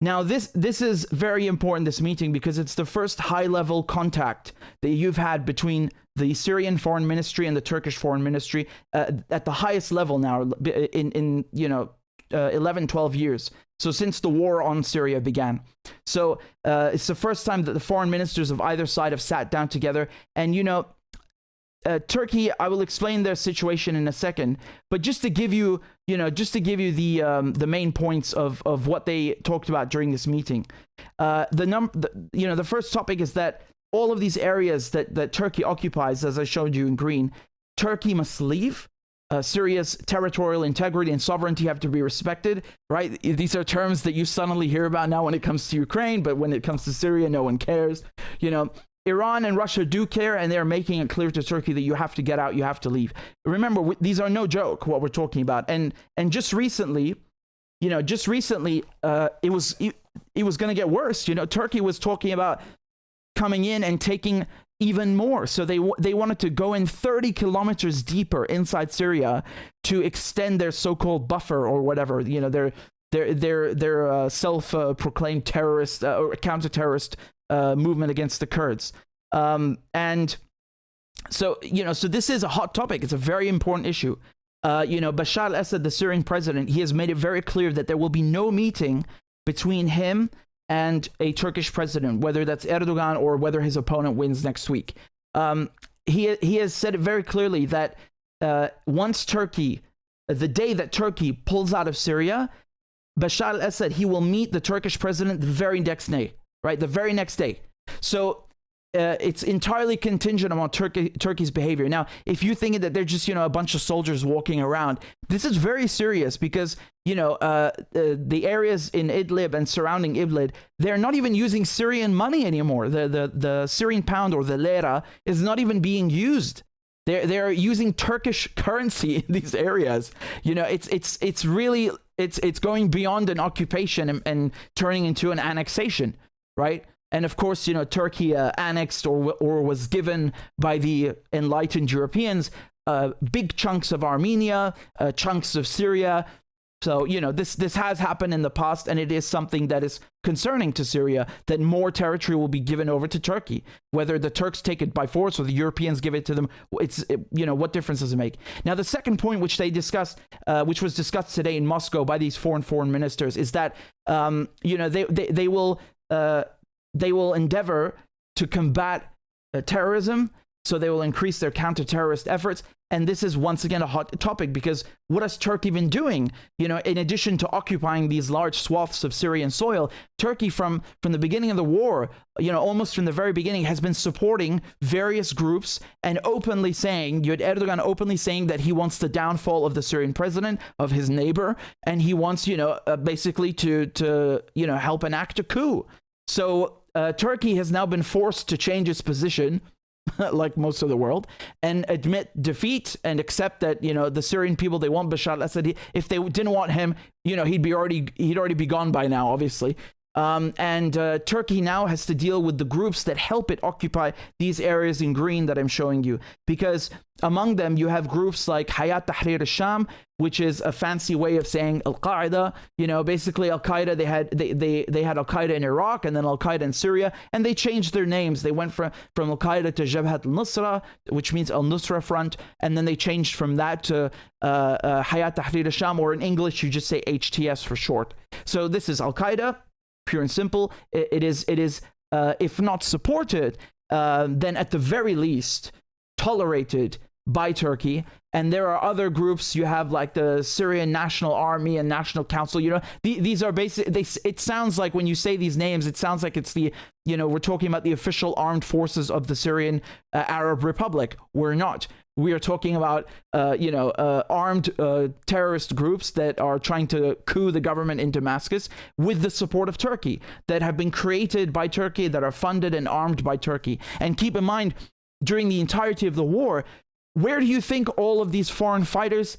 Now, this is very important, this meeting, because it's the first high-level contact that you've had between the Syrian Foreign Ministry and the Turkish Foreign Ministry at the highest level now in 11, 12 years. So since the war on Syria began. So it's the first time that the foreign ministers of either side have sat down together. And, Turkey, I will explain their situation in a second, but just to give you, the main points of what they talked about during this meeting. The first topic is that all of these areas that Turkey occupies, as I showed you in green, Turkey must leave. Syria's territorial integrity and sovereignty have to be respected, right? These are terms that you suddenly hear about now when it comes to Ukraine, but when it comes to Syria, no one cares. You know, Iran and Russia do care, and they're making it clear to Turkey that you have to get out, you have to leave. Remember, these are no joke, what we're talking about. And just recently, it was going to get worse. You know, Turkey was talking about coming in and taking even more. So they wanted to go in 30 kilometers deeper inside Syria to extend their so-called buffer or whatever. You know, their self-proclaimed terrorist or counter-terrorist movement against the Kurds. And so, so this is a hot topic. It's a very important issue. Bashar al-Assad, the Syrian president, he has made it very clear that there will be no meeting between him and a Turkish president, whether that's Erdogan or whether his opponent wins next week. He has said it very clearly that once Turkey, the day that Turkey pulls out of Syria, Bashar al-Assad, he will meet the Turkish president the very next day, right? The very next day. So it's entirely contingent on Turkey's behavior. Now, if you're thinking that they're just, a bunch of soldiers walking around, this is very serious because, the areas in Idlib and surrounding Idlib, they're not even using Syrian money anymore. The Syrian pound or the lira is not even being used. They're using Turkish currency in these areas. It's really going beyond an occupation and turning into an annexation, right? And of course, Turkey annexed or was given by the enlightened Europeans big chunks of Armenia, chunks of Syria. So, this has happened in the past, and it is something that is concerning to Syria, that more territory will be given over to Turkey. Whether the Turks take it by force or the Europeans give it to them, what difference does it make? Now, the second point which they discussed, which was discussed today in Moscow by these foreign ministers, is that, they will endeavor to combat terrorism, so they will increase their counter-terrorist efforts. And this is once again a hot topic because what has Turkey been doing? In addition to occupying these large swaths of Syrian soil, Turkey from the beginning of the war, almost from the very beginning, has been supporting various groups and openly saying, you had Erdogan openly saying that he wants the downfall of the Syrian president, of his neighbor, and he wants, basically to help enact a coup. So Turkey has now been forced to change its position, like most of the world, and admit defeat and accept that, the Syrian people, they want Bashar al-Assad. If they didn't want him, he'd already be gone by now, obviously. And Turkey now has to deal with the groups that help it occupy these areas in green that I'm showing you, because among them you have groups like Hayat Tahrir al-Sham, which is a fancy way of saying Al-Qaeda. Basically Al-Qaeda, they had Al-Qaeda in Iraq and then Al-Qaeda in Syria, and they changed their names. They went from Al-Qaeda to Jabhat al-Nusra, which means Al-Nusra Front, and then they changed from that to Hayat Tahrir al-Sham, or in English you just say HTS for short. So this is Al-Qaeda, pure and simple. It is if not supported, then at the very least tolerated by Turkey. And there are other groups. You have like the Syrian National Army and National Council. These are basically, it sounds like when you say these names, it sounds like it's the, we're talking about the official armed forces of the Syrian Arab Republic. We're not. We are talking about, armed terrorist groups that are trying to coup the government in Damascus with the support of Turkey, that have been created by Turkey, that are funded and armed by Turkey. And keep in mind, during the entirety of the war, where do you think all of these foreign fighters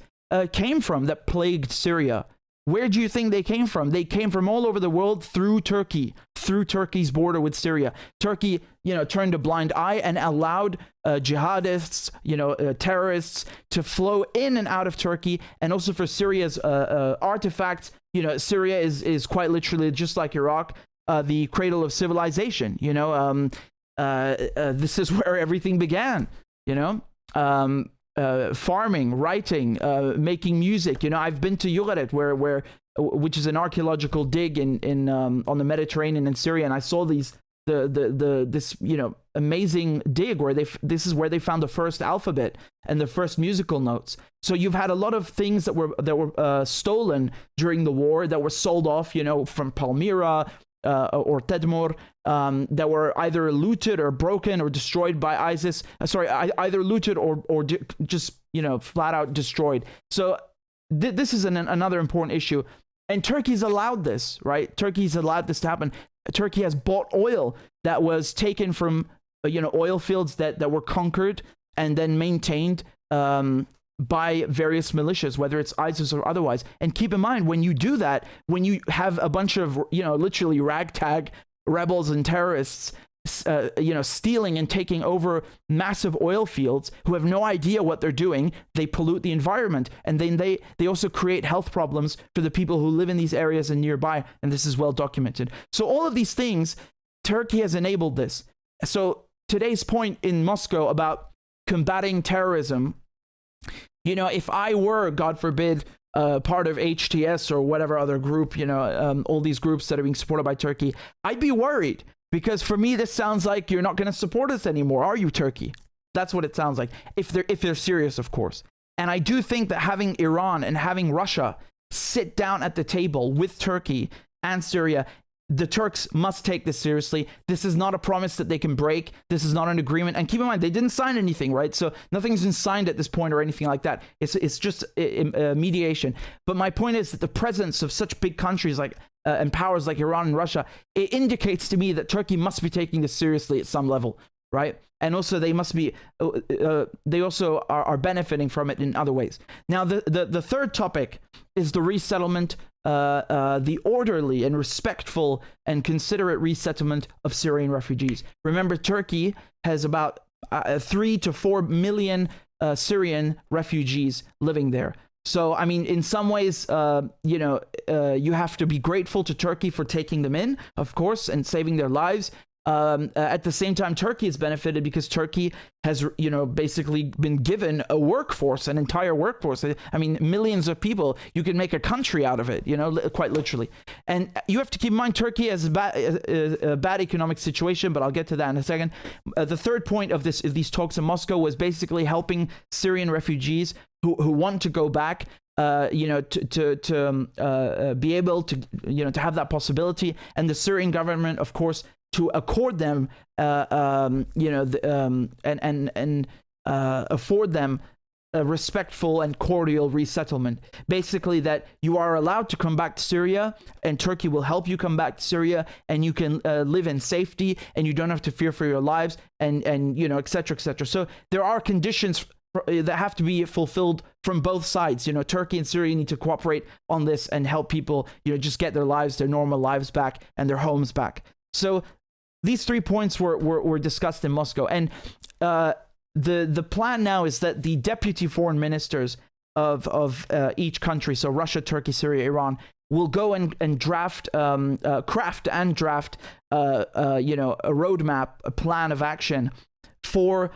came from that plagued Syria? Where do you think they came from? They came from all over the world through Turkey, through Turkey's border with Syria. Turkey, turned a blind eye and allowed jihadists, terrorists to flow in and out of Turkey. And also for Syria's artifacts, Syria is quite literally, just like Iraq, the cradle of civilization. This is where everything began, farming, writing, making music. I've been to Yugaret, which is an archaeological dig in on the Mediterranean in Syria, and I saw this amazing dig where this is where they found the first alphabet and the first musical notes. So you've had a lot of things that were stolen during the war, that were sold off, from Palmyra or Tedmur, that were either looted or broken or destroyed by ISIS. Either looted or just flat out destroyed. So this is another important issue. And Turkey's allowed this, right? Turkey's allowed this to happen. Turkey has bought oil that was taken from, oil fields that were conquered and then maintained by various militias, whether it's ISIS or otherwise. And keep in mind, when you do that, when you have a bunch of, literally ragtag rebels and terrorists, stealing and taking over massive oil fields who have no idea what they're doing, they pollute the environment. And then they also create health problems for the people who live in these areas and nearby. And this is well documented. So all of these things, Turkey has enabled this. So today's point in Moscow about combating terrorism, if I were, God forbid, part of HTS or whatever other group, all these groups that are being supported by Turkey, I'd be worried. Because for me, this sounds like you're not going to support us anymore, are you, Turkey? That's what it sounds like, if they're serious, of course. And I do think that having Iran and having Russia sit down at the table with Turkey and Syria, the Turks must take this seriously. This is not a promise that they can break. This is not an agreement. And keep in mind, they didn't sign anything, right? So nothing's been signed at this point or anything like that. It's just mediation. But my point is that the presence of such big countries like and powers like Iran and Russia, it indicates to me that Turkey must be taking this seriously at some level, right? And also they must be, they also are benefiting from it in other ways. Now, the third topic is the resettlement, the orderly and respectful and considerate resettlement of Syrian refugees. Remember, Turkey has about 3 to 4 million Syrian refugees living there. So, I mean, in some ways, you have to be grateful to Turkey for taking them in, of course, and saving their lives. At the same time, Turkey has benefited because Turkey has, basically been given a workforce, an entire workforce. I mean, millions of people. You can make a country out of it, quite literally. And you have to keep in mind, Turkey has a bad economic situation, but I'll get to that in a second. The third point of these talks in Moscow was basically helping Syrian refugees who want to go back, to be able to, to have that possibility, and the Syrian government, of course, to accord them, and afford them a respectful and cordial resettlement. Basically, that you are allowed to come back to Syria, and Turkey will help you come back to Syria, and you can live in safety, and you don't have to fear for your lives, and et cetera, et cetera. So there are conditions that have to be fulfilled from both sides. Turkey and Syria need to cooperate on this and help people, just get their lives, their normal lives back, and their homes back. So these 3 points were discussed in Moscow, and the plan now is that the deputy foreign ministers of each country, so Russia, Turkey, Syria, Iran, will go and craft a roadmap, a plan of action for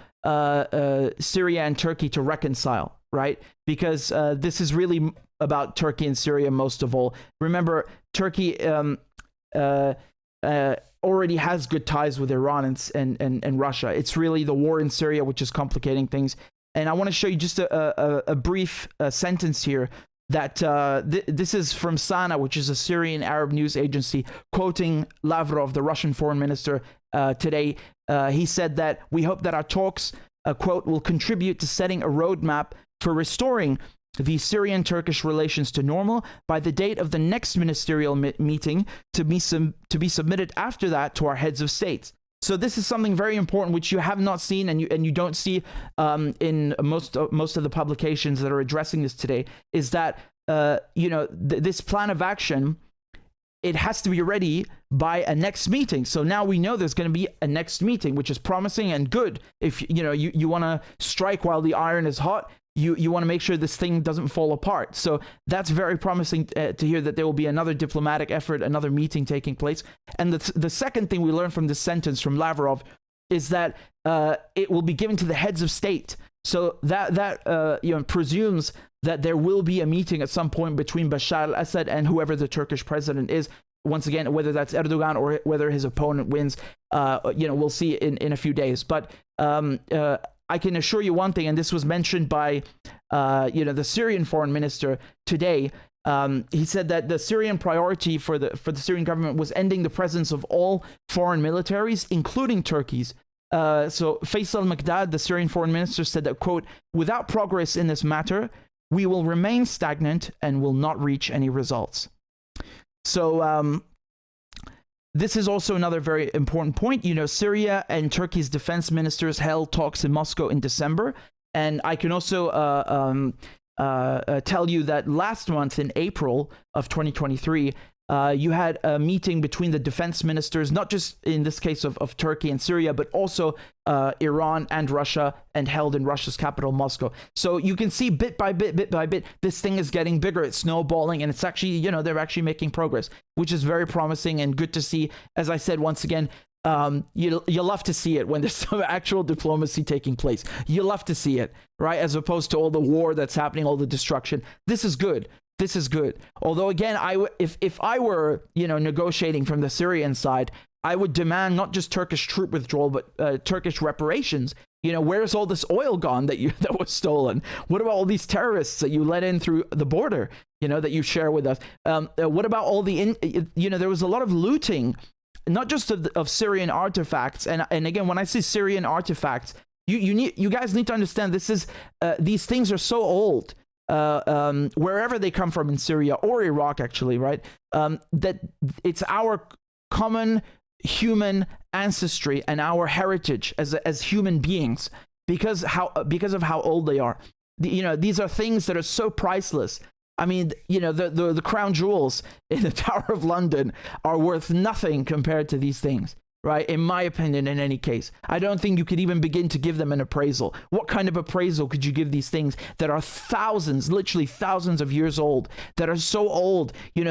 Syria and Turkey to reconcile, right? Because this is really about Turkey and Syria most of all. Remember, Turkey already has good ties with Iran and Russia. It's really the war in Syria which is complicating things. And I want to show you just a brief sentence here that this is from Sana, which is a Syrian Arab news agency, quoting Lavrov, the Russian foreign minister, today. He said that we hope that our talks, quote, will contribute to setting a roadmap for restoring the Syrian-Turkish relations to normal by the date of the next ministerial meeting to be submitted after that to our heads of states. So this is something very important which you have not seen and you don't see in most of the publications that are addressing this today, is that this plan of action, it has to be ready by a next meeting. So now we know there's going to be a next meeting, which is promising and good. If you want to strike while the iron is hot, you want to make sure this thing doesn't fall apart. So that's very promising to hear that there will be another diplomatic effort, another meeting taking place. And the second thing we learned from this sentence from Lavrov is that it will be given to the heads of state. So that presumes that there will be a meeting at some point between Bashar al-Assad and whoever the Turkish president is. Once again, whether that's Erdogan or whether his opponent wins, we'll see in a few days. But I can assure you one thing, and this was mentioned by the Syrian foreign minister today. He said that the Syrian priority for the Syrian government was ending the presence of all foreign militaries, including Turkey's, So Faisal Maqdad, the Syrian foreign minister, said that, quote, "Without progress in this matter, we will remain stagnant and will not reach any results." So this is also another very important point. Syria and Turkey's defense ministers held talks in Moscow in December. And I can also tell you that last month in April of 2023, you had a meeting between the defense ministers, not just in this case of Turkey and Syria, but also Iran and Russia, and held in Russia's capital, Moscow. So you can see bit by bit, this thing is getting bigger. It's snowballing, and it's actually, they're actually making progress, which is very promising and good to see. As I said, once again, you love to see it when there's some actual diplomacy taking place. You love to see it, right? As opposed to all the war that's happening, all the destruction. This is good. This is good. Although, again, if I were, negotiating from the Syrian side, I would demand not just Turkish troop withdrawal, but Turkish reparations. Where's all this oil gone that was stolen? What about all these terrorists that you let in through the border, that you share with us? What about all there was a lot of looting, not just of Syrian artifacts. And again, when I say Syrian artifacts, you guys need to understand these things are so old. Wherever they come from in Syria or Iraq, actually, right? That it's our common human ancestry and our heritage as human beings, because of how old they are. These are things that are so priceless. I mean, the crown jewels in the Tower of London are worth nothing compared to these things. Right? In my opinion, in any case, I don't think you could even begin to give them an appraisal. What kind of appraisal could you give these things that are literally thousands of years old, that are so old? They're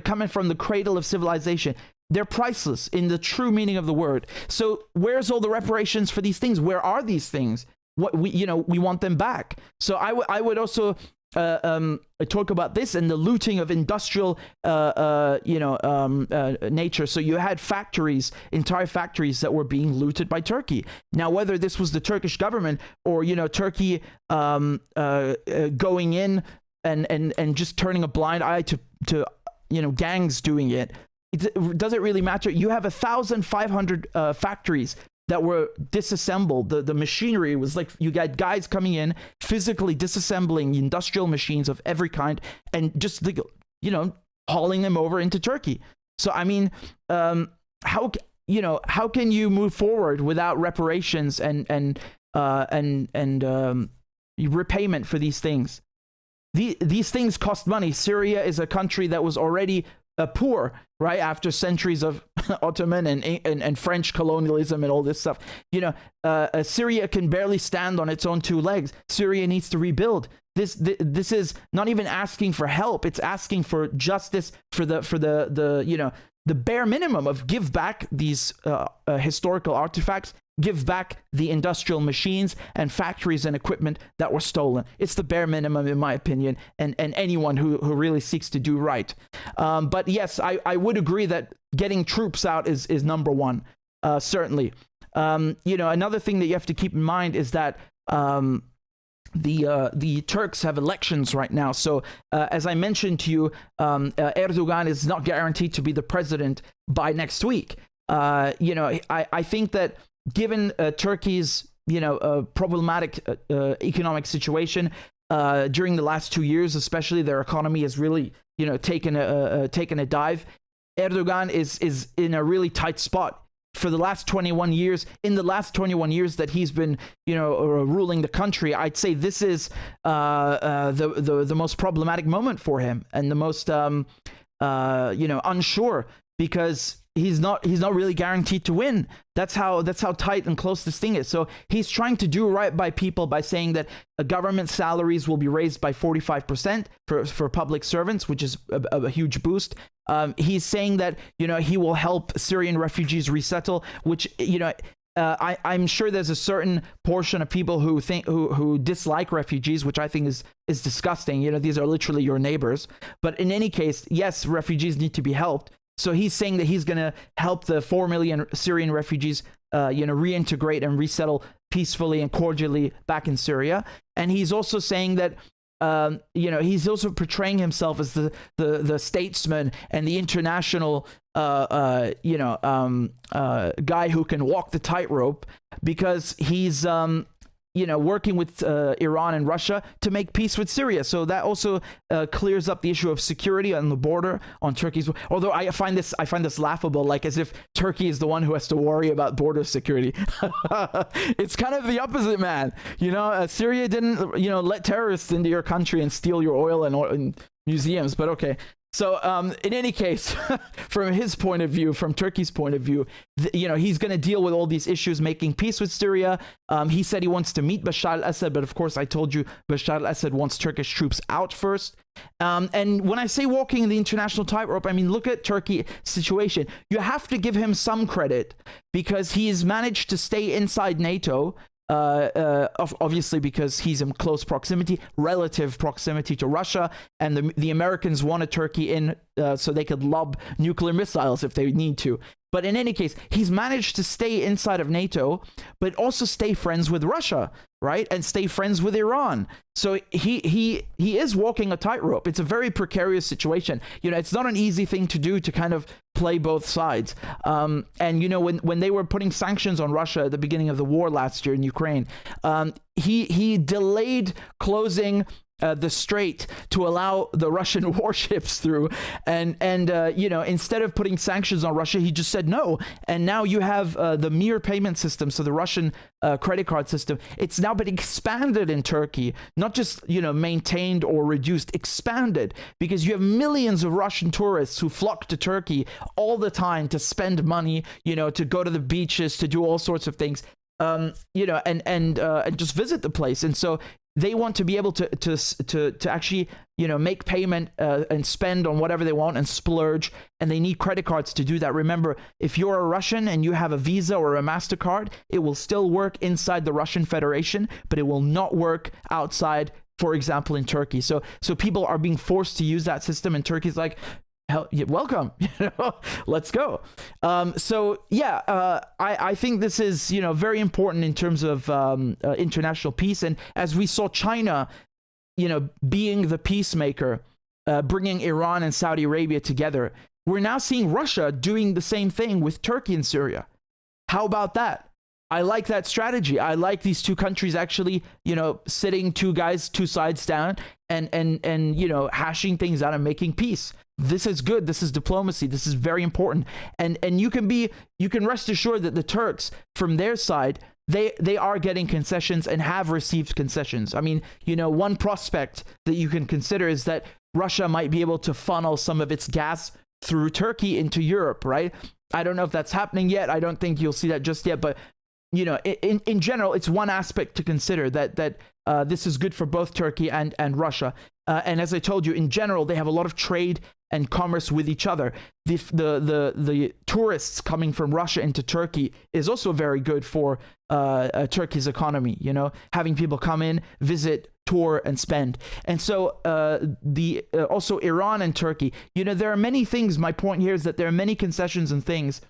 coming from the cradle of civilization. They're priceless in the true meaning of the word. So where's all the reparations for these things? Where are these things? What we want them back. So I would also talk about this and the looting of industrial nature. So you had entire factories that were being looted by Turkey. Now, whether this was the Turkish government or Turkey going in and just turning a blind eye to gangs doing it, does it really matter? You have 1,500 factories that were disassembled. The machinery was like, you got guys coming in, physically disassembling industrial machines of every kind, and just hauling them over into Turkey. So I mean, how can you move forward without reparations and repayment for these things? These things cost money. Syria is a country that was already poor, right, after centuries of Ottoman and French colonialism and all this stuff. Syria can barely stand on its own two legs. Syria needs to rebuild. This is not even asking for help. It's asking for justice, for the bare minimum of give back these historical artifacts, give back the industrial machines and factories and equipment that were stolen. It's the bare minimum, in my opinion, and anyone who really seeks to do right. But yes, I would agree that getting troops out is number one, certainly. Another thing that you have to keep in mind is that the Turks have elections right now. So as I mentioned to you, Erdogan is not guaranteed to be the president by next week. I think that given Turkey's problematic economic situation during the last 2 years, especially, their economy has really taken a dive. Erdogan is in a really tight spot. For the last 21 years, that he's been, ruling the country, I'd say this is the most problematic moment for him, and the most unsure, because he's not really guaranteed to win. That's how tight and close this thing is. So he's trying to do right by people by saying that government salaries will be raised by 45% for public servants, which is a huge boost. He's saying that he will help Syrian refugees resettle, which I'm sure there's a certain portion of people who dislike refugees, which I think is disgusting. These are literally your neighbors. But in any case, yes, refugees need to be helped. So he's saying that he's going to help the 4 million Syrian refugees, reintegrate and resettle peacefully and cordially back in Syria. And he's also saying that he's also portraying himself as the statesman and the international guy who can walk the tightrope, because he's working with Iran and Russia to make peace with Syria. So that also clears up the issue of security on the border on Turkey's. Although I find this laughable, like as if Turkey is the one who has to worry about border security. It's kind of the opposite, man. Syria didn't let terrorists into your country and steal your oil and museums, but okay. So in any case, from his point of view, from Turkey's point of view, he's going to deal with all these issues, making peace with Syria. He said he wants to meet Bashar al-Assad, but of course I told you Bashar al-Assad wants Turkish troops out first. And when I say walking the international tightrope, I mean, look at Turkey's situation. You have to give him some credit because he's managed to stay inside NATO. Obviously because he's in close proximity, relative proximity to Russia, and the Americans wanted Turkey in so they could lob nuclear missiles if they need to. But in any case, he's managed to stay inside of NATO, but also stay friends with Russia, right? And stay friends with Iran. So he is walking a tightrope. It's a very precarious situation. It's not an easy thing to do to kind of play both sides. And when they were putting sanctions on Russia at the beginning of the war last year in Ukraine, he delayed closing the strait to allow the Russian warships through, and instead of putting sanctions on Russia, he just said no. And now you have the Mir payment system, so the Russian credit card system. It's now been expanded in Turkey, not just maintained or reduced, expanded, because you have millions of Russian tourists who flock to Turkey all the time to spend money, to go to the beaches, to do all sorts of things, and just visit the place. And so they want to be able to actually make payment and spend on whatever they want and splurge, and they need credit cards to do that. Remember, if you're a Russian and you have a Visa or a MasterCard, it will still work inside the Russian Federation, but it will not work outside, for example, in Turkey. So people are being forced to use that system, and Turkey's like, hell, welcome, let's go. I think this is, very important in terms of international peace. And as we saw China, being the peacemaker, bringing Iran and Saudi Arabia together, we're now seeing Russia doing the same thing with Turkey and Syria. How about that? I like that strategy. I like these two countries actually, sitting two sides down and hashing things out and making peace. This is good. This is diplomacy. This is very important. And you can rest assured that the Turks, from their side, they are getting concessions and have received concessions. I mean, one prospect that you can consider is that Russia might be able to funnel some of its gas through Turkey into Europe, right? I don't know if that's happening yet. I don't think you'll see that just yet, but in general, it's one aspect to consider that this is good for both Turkey and Russia. And as I told you, in general, they have a lot of trade and commerce with each other. The tourists coming from Russia into Turkey is also very good for Turkey's economy. Having people come in, visit, tour, and spend. And so also Iran and Turkey. There are many things. My point here is that there are many concessions and things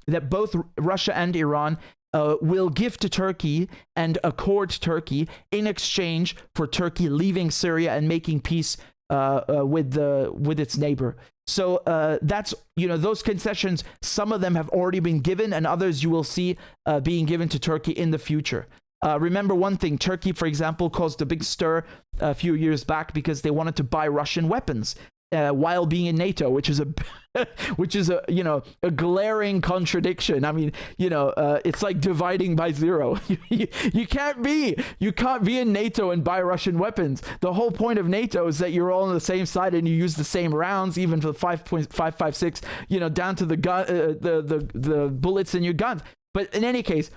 that both Russia and Iran will give to Turkey and accord Turkey in exchange for Turkey leaving Syria and making peace with its neighbor. So that's those concessions. Some of them have already been given, and others you will see being given to Turkey in the future. Remember one thing: Turkey, for example, caused a big stir a few years back because they wanted to buy Russian weapons while being in NATO, which is a glaring contradiction. I mean, it's like dividing by zero. You can't be in NATO and buy Russian weapons. The whole point of NATO is that you're all on the same side and you use the same rounds, even for the 5.556, down to the gun, the bullets in your guns. But in any case,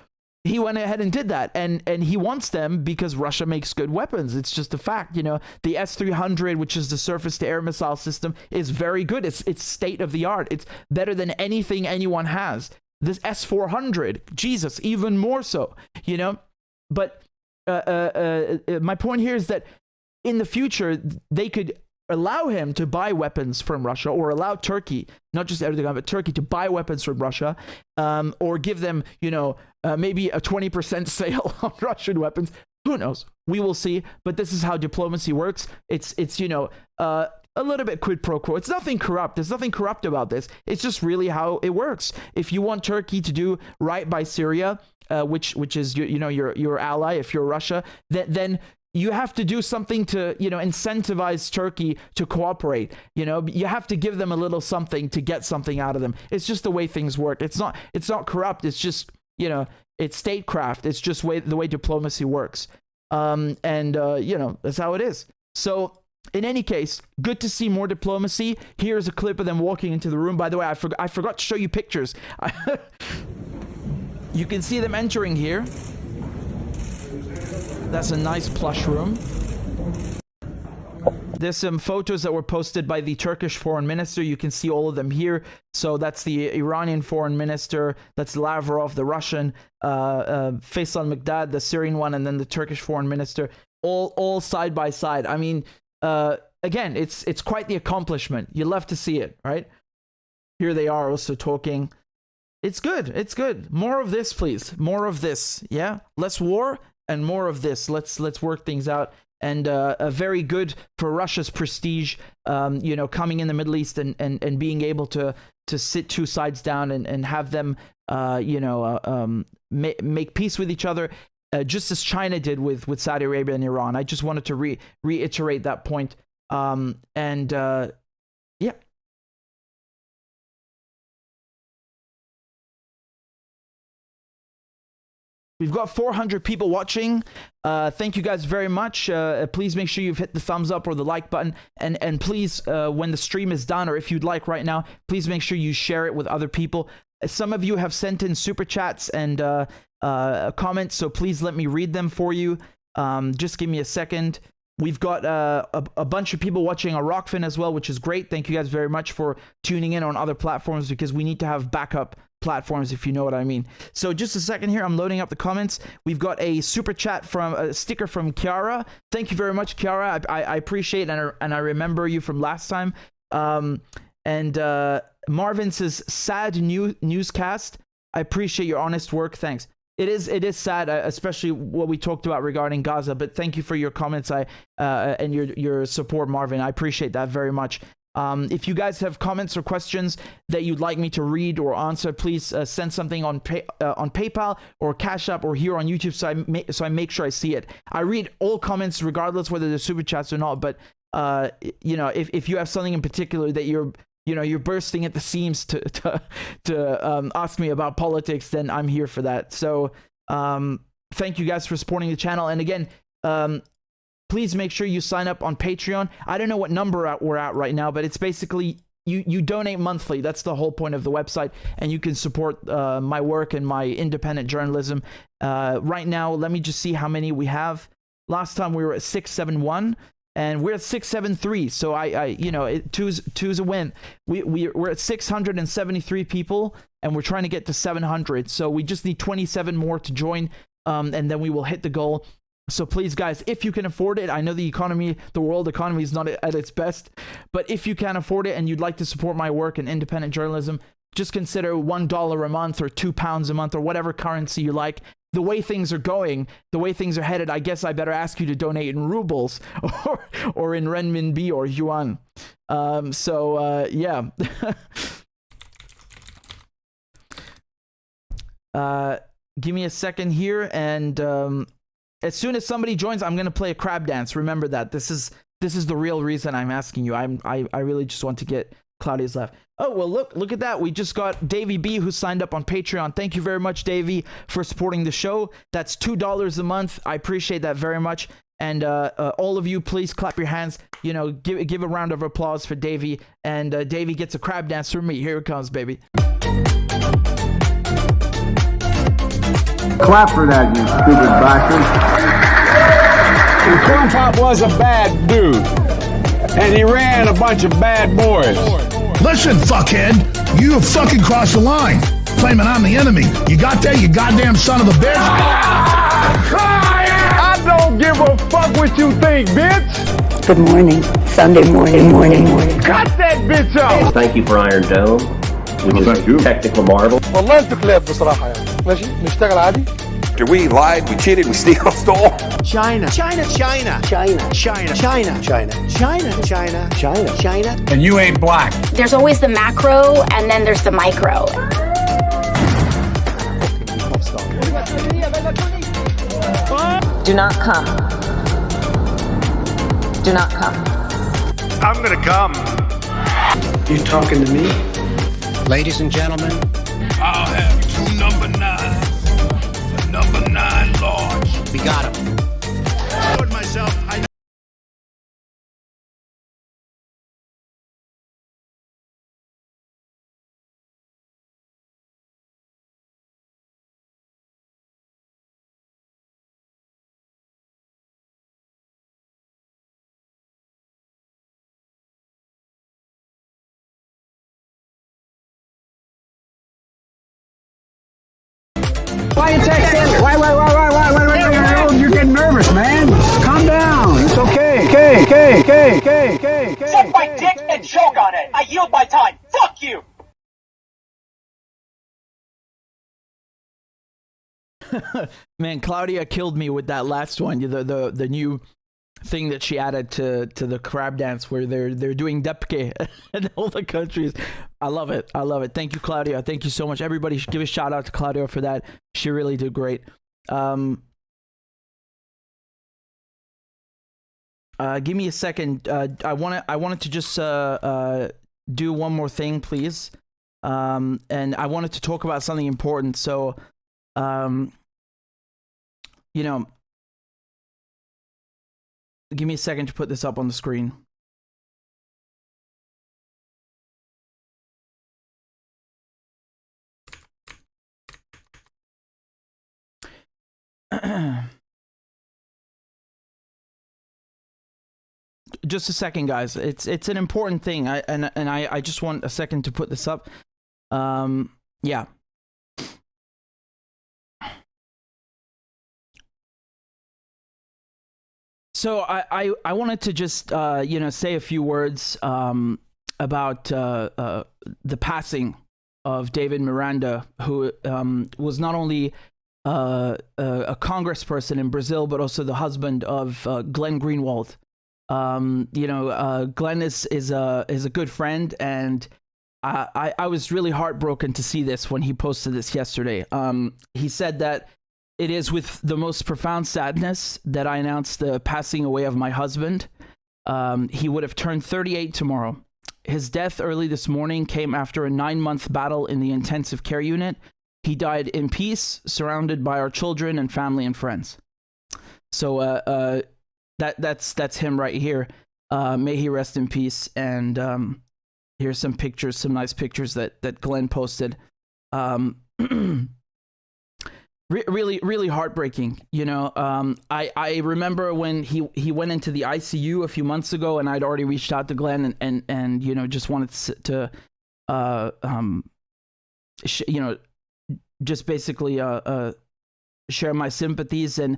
he went ahead and did that, and he wants them because Russia makes good weapons. It's just a fact. The S-300, which is the surface-to-air missile system, is very good. It's state-of-the-art. It's better than anything anyone has. This S-400, Jesus, even more so. But my point here is that in the future they could allow him to buy weapons from Russia, or allow Turkey, not just Erdogan, but Turkey, to buy weapons from Russia, or give them, maybe a 20% sale on Russian weapons. Who knows? We will see. But this is how diplomacy works. It's a little bit quid pro quo. It's nothing corrupt. There's nothing corrupt about this. It's just really how it works. If you want Turkey to do right by Syria, which is your ally, if you're Russia, then you have to do something to incentivize Turkey to cooperate. You have to give them a little something to get something out of them. It's just the way things work. It's not corrupt. It's just it's statecraft. It's just the way diplomacy works. That's how it is. So in any case, good to see more diplomacy. Here's a clip of them walking into the room. By the way, I forgot to show you pictures. You can see them entering here. That's a nice plush room. There's some photos that were posted by the Turkish foreign minister. You can see all of them here. So that's the Iranian foreign minister. That's Lavrov, the Russian, Faisal Mekdad, the Syrian one, and then the Turkish foreign minister, all side by side. I mean, again, it's quite the accomplishment. You love to see it, right? Here they are also talking. It's good. It's good. More of this, please. More of this. Yeah. Less war and more of this. Let's work things out. And very good for Russia's prestige, coming in the Middle East and being able to sit two sides down and have them, make peace with each other, just as China did with Saudi Arabia and Iran. I just wanted to reiterate that point. Yeah. We've got 400 people watching. Thank you guys very much. Please make sure you've hit the thumbs up or the like button. And please, when the stream is done, or if you'd like right now, please make sure you share it with other people. Some of you have sent in super chats and comments, so please let me read them for you. Just give me a second. We've got a bunch of people watching a Rockfin as well, which is great. Thank you guys very much for tuning in on other platforms, because we need to have backup platforms, if you know what I mean. So just a second here, I'm loading up the comments. We've got a super chat from a sticker from Kiara. Thank you very much, Kiara. I appreciate it, and I remember you from last time. Marvin says, sad newscast. I appreciate your honest work. Thanks. It is sad, especially what we talked about regarding Gaza, but thank you for your comments and your support, Marvin. I appreciate that very much. If you guys have comments or questions that you'd like me to read or answer, please send something on PayPal or CashApp or here on YouTube, so I make sure I see it. I read all comments regardless whether they're super chats or not. But if you have something in particular that you're bursting at the seams to ask me about politics, then I'm here for that. So thank you guys for supporting the channel. And again, please make sure you sign up on Patreon. I don't know what number we're at right now, but it's basically you donate monthly. That's the whole point of the website, and you can support my work and my independent journalism. Right now, let me just see how many we have. Last time we were at 671, and we're at 673. So two's a win. We're at 673 people, and we're trying to get to 700. So we just need 27 more to join, and then we will hit the goal. So please, guys, if you can afford it, I know the world economy is not at its best, but if you can afford it and you'd like to support my work and independent journalism, just consider $1 a month or £2 a month or whatever currency you like. The way things are going, the way things are headed, I guess I better ask you to donate in rubles or in renminbi or yuan. Yeah. Give me a second here, and as soon as somebody joins, I'm gonna play a crab dance. Remember that. This is the real reason I'm asking you. I really just want to get Claudia's laugh. Oh, well, look at that. We just got Davey B, who signed up on Patreon. Thank you very much, Davey, for supporting the show. That's $2 a month. I appreciate that very much. And all of you, please clap your hands. Give a round of applause for Davey. And Davey gets a crab dance from me. Here it comes, baby. Clap for that, you stupid bastard. And Corn Pop was a bad dude. And he ran a bunch of bad boys. Listen, fuckhead, you have fucking crossed the line, claiming I'm the enemy. You got that, you goddamn son of a bitch? I don't give a fuck what you think, bitch. Good morning. Sunday morning. Cut that bitch off. Thank you for Iron Dome, which is a technical marvel. والله انت كلاب بصراحه يعني ماشي نشتغل عادي After we lied, we cheated, we stole. China. China. China. China. China. China. China. China. China. China. China. And you ain't black. There's always the macro and then there's the micro. Do not come. Do not come. I'm gonna come. You talking to me? Ladies and gentlemen, I'll have 2 number 9s. A number 9 large. we got him. Why you texting? Why? You're getting nervous, man. Calm down. It's okay. Suck my dick and choke on it. I yield my time. Fuck you. Man, Claudia killed me with that last one. The new thing that she added to the crab dance where they're doing depke in all the countries. I love it. Thank you, Claudia. Thank you so much. Everybody should give a shout out to Claudia for that. She really did great. Give me a second. I wanted to just do one more thing, please. And I wanted to talk about something important. So, give me a second to put this up on the screen. Just a second, guys. It's an important thing. I just want a second to put this up. Yeah. So I wanted to just say a few words about the passing of David Miranda, who was not only a congressperson in Brazil, but also the husband of Glenn Greenwald. Glenn is a good friend, and I was really heartbroken to see this when he posted this yesterday. He said that it is with the most profound sadness that I announced the passing away of my husband. He would have turned 38 tomorrow. His death early this morning came after a 9-month battle in the intensive care unit. He died in peace, surrounded by our children and family and friends. So that's him right here. May he rest in peace. And here's some pictures, some nice pictures that Glenn posted. Really heartbreaking. I remember when he went into the ICU a few months ago, and I'd already reached out to Glenn and just wanted to just basically share my sympathies. And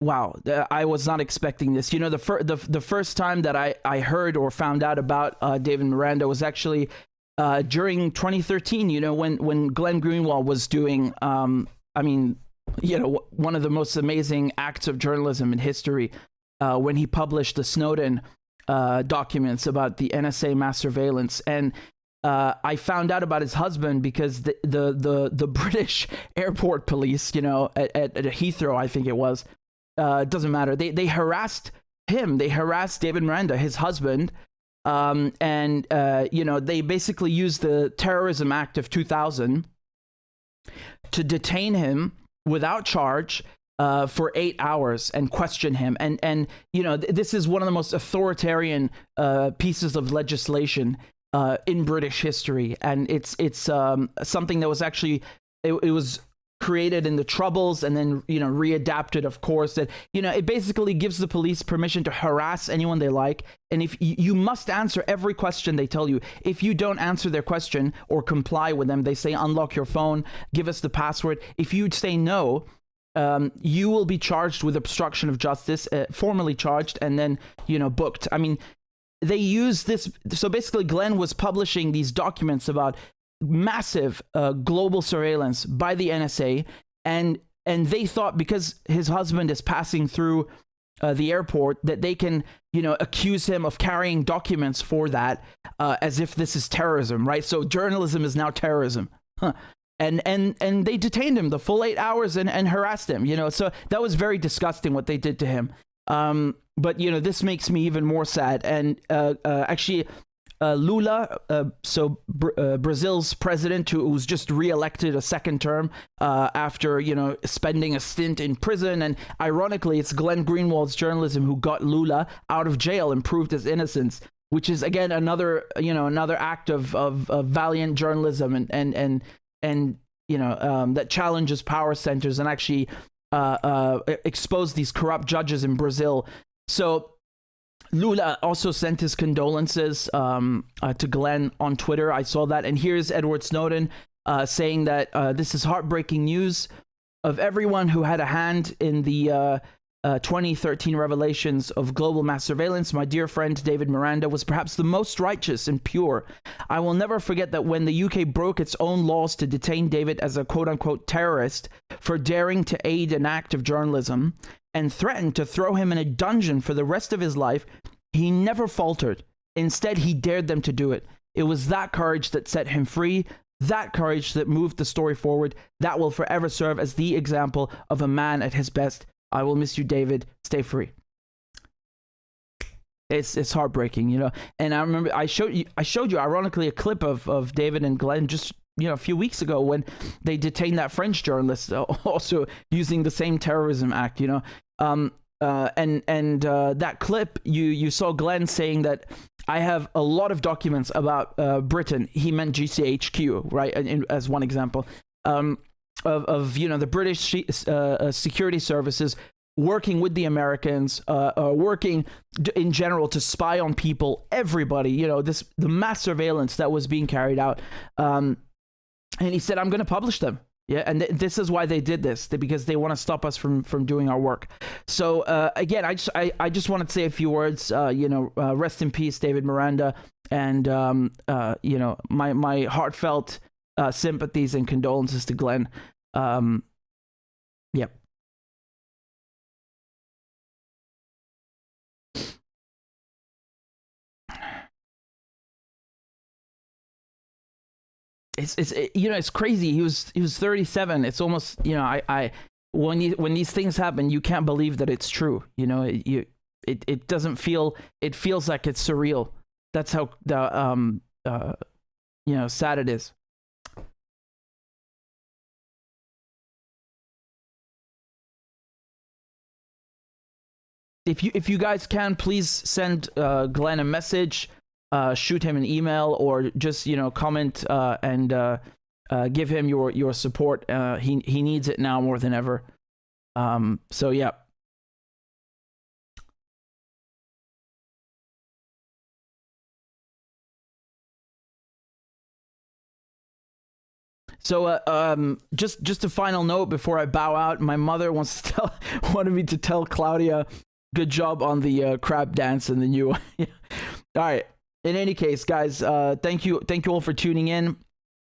wow, I was not expecting this. The first time that I heard or found out about David Miranda was actually during 2013, when Glenn Greenwald was doing, one of the most amazing acts of journalism in history, when he published the Snowden documents about the NSA mass surveillance. And I found out about his husband because the British airport police, at Heathrow, I think it was, doesn't matter. They harassed him. They harassed David Miranda, his husband. They basically used the Terrorism Act of 2000 to detain him without charge for 8 hours and question him. And this is one of the most authoritarian pieces of legislation in British history. And it's something that was actually, it was created in the Troubles and then, readapted, of course, that, it basically gives the police permission to harass anyone they like. And if you must answer every question they tell you. If you don't answer their question or comply with them, they say, unlock your phone, give us the password. If you say no, you will be charged with obstruction of justice, formally charged, and then, booked. I mean, they use this. So basically, Glenn was publishing these documents about massive global surveillance by the NSA, and they thought because his husband is passing through the airport that they can, accuse him of carrying documents for that, as if this is terrorism, right? So journalism is now terrorism. Huh. And they detained him the full 8 hours and harassed him, so that was very disgusting what they did to him. But this makes me even more sad. And actually, Lula, Brazil's president, who's just re-elected a second term after spending a stint in prison, and ironically, it's Glenn Greenwald's journalism who got Lula out of jail and proved his innocence, which is again another act of valiant journalism and that challenges power centers and actually expose these corrupt judges in Brazil. So Lula also sent his condolences to Glenn on Twitter. I saw that. And here's Edward Snowden saying that this is heartbreaking news. Of everyone who had a hand in the 2013 revelations of global mass surveillance, my dear friend David Miranda was perhaps the most righteous and pure. I will never forget that when the UK broke its own laws to detain David as a quote-unquote terrorist for daring to aid an act of journalism and threatened to throw him in a dungeon for the rest of his life, he never faltered. Instead, he dared them to do it. It was that courage that set him free, that courage that moved the story forward, that will forever serve as the example of a man at his best. I will miss you, David. Stay free. It's heartbreaking, And I remember I showed you ironically a clip of David and Glenn just a few weeks ago when they detained that French journalist, also using the same terrorism act, and that clip you saw Glenn saying that I have a lot of documents about Britain. He meant GCHQ, right? As one example. Of the British security services working with the Americans, working in general to spy on people, everybody, the mass surveillance that was being carried out. And he said, I'm going to publish them. Yeah, and this is why they did this, because they want to stop us from doing our work. So again, I just want to say a few words. Rest in peace, David Miranda, and my heartfelt sympathies and condolences to Glenn. Yep. It's crazy. He was 37. It's almost, when these things happen, you can't believe that it's true. It doesn't feel, it feels like it's surreal. That's how sad it is. If you guys can, please send Glenn a message. Shoot him an email, or just comment and give him your support. He needs it now more than ever. So yeah. So just a final note before I bow out. My mother wanted me to tell Claudia, good job on the crab dance and the new. All right. In any case, guys, thank you all for tuning in.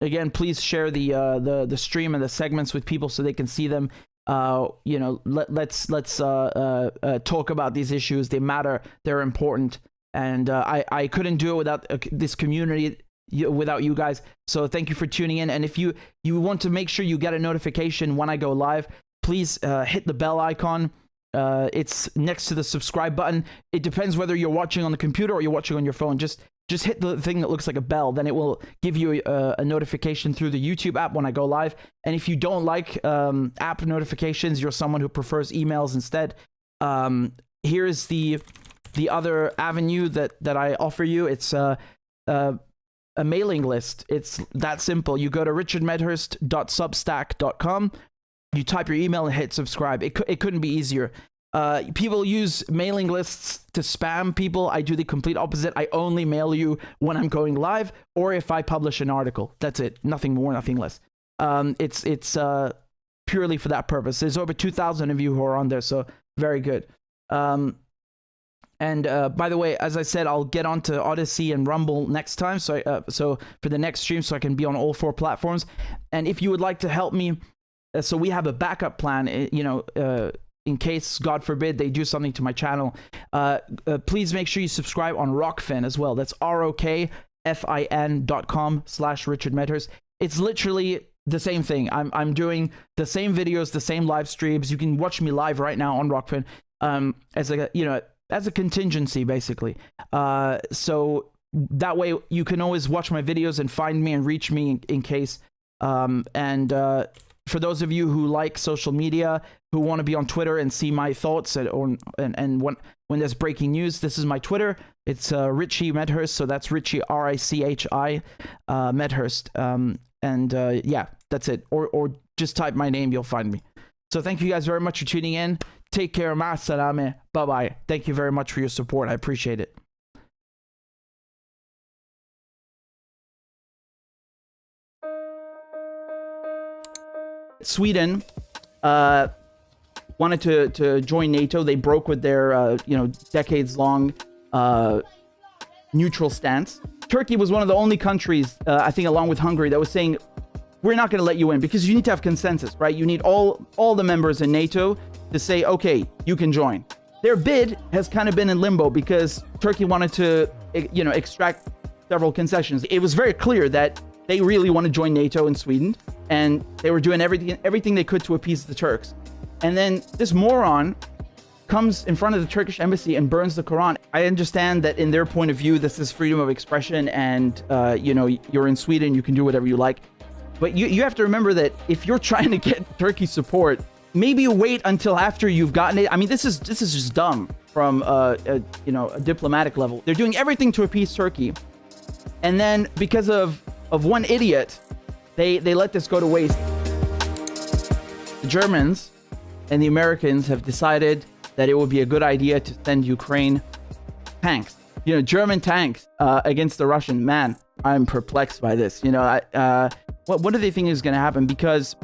Again, please share the stream and the segments with people so they can see them. Let's talk about these issues. They matter. They're important, and I couldn't do it without this community, without you guys. So thank you for tuning in. And if you want to make sure you get a notification when I go live, please hit the bell icon. It's next to the subscribe button. It depends whether you're watching on the computer or you're watching on your phone. Just hit the thing that looks like a bell. Then it will give you a notification through the YouTube app when I go live. And if you don't like app notifications, you're someone who prefers emails instead, here's the other avenue that I offer you. It's a mailing list. It's that simple. You go to richardmedhurst.substack.com. You type your email and hit subscribe. It couldn't be easier. People use mailing lists to spam people. I do the complete opposite. I only mail you when I'm going live or if I publish an article. That's it. Nothing more, nothing less. It's purely for that purpose. There's over 2,000 of you who are on there, so very good. And by the way, as I said, I'll get onto Odyssey and Rumble next time. So for the next stream, so I can be on all 4 platforms. And if you would like to help me so we have a backup plan, in case, God forbid, they do something to my channel. Please make sure you subscribe on Rokfin as well. That's ROKFIN.com/RichardMedhurst. It's literally the same thing. I'm doing the same videos, the same live streams. You can watch me live right now on Rokfin, as a contingency, basically. So that way you can always watch my videos and find me and reach me in case. For those of you who like social media, who want to be on Twitter and see my thoughts, and when there's breaking news, this is my Twitter. It's Richie Medhurst, so that's Richie RICHI Medhurst. Yeah, that's it. Or just type my name, you'll find me. So thank you guys very much for tuning in. Take care. Ma salame. Bye bye. Thank you very much for your support. I appreciate it. Sweden wanted to join NATO. They broke with their decades-long neutral stance. Turkey was one of the only countries, I think along with Hungary, that was saying, we're not going to let you in, because you need to have consensus, right? You need all the members in NATO to say, okay, you can join. Their bid has kind of been in limbo because Turkey wanted to, extract several concessions. It was very clear that they really want to join NATO in Sweden, and they were doing everything they could to appease the Turks. And then this moron comes in front of the Turkish embassy and burns the Quran. I understand that in their point of view, this is freedom of expression, and you're in Sweden, you can do whatever you like. But you have to remember that if you're trying to get Turkey support, maybe wait until after you've gotten it. I mean, this is just dumb from a diplomatic level. They're doing everything to appease Turkey, and then because of one idiot, they let this go to waste. The Germans and the Americans have decided that it would be a good idea to send Ukraine tanks. German tanks against the Russian. Man, I'm perplexed by this. What do they think is going to happen? Because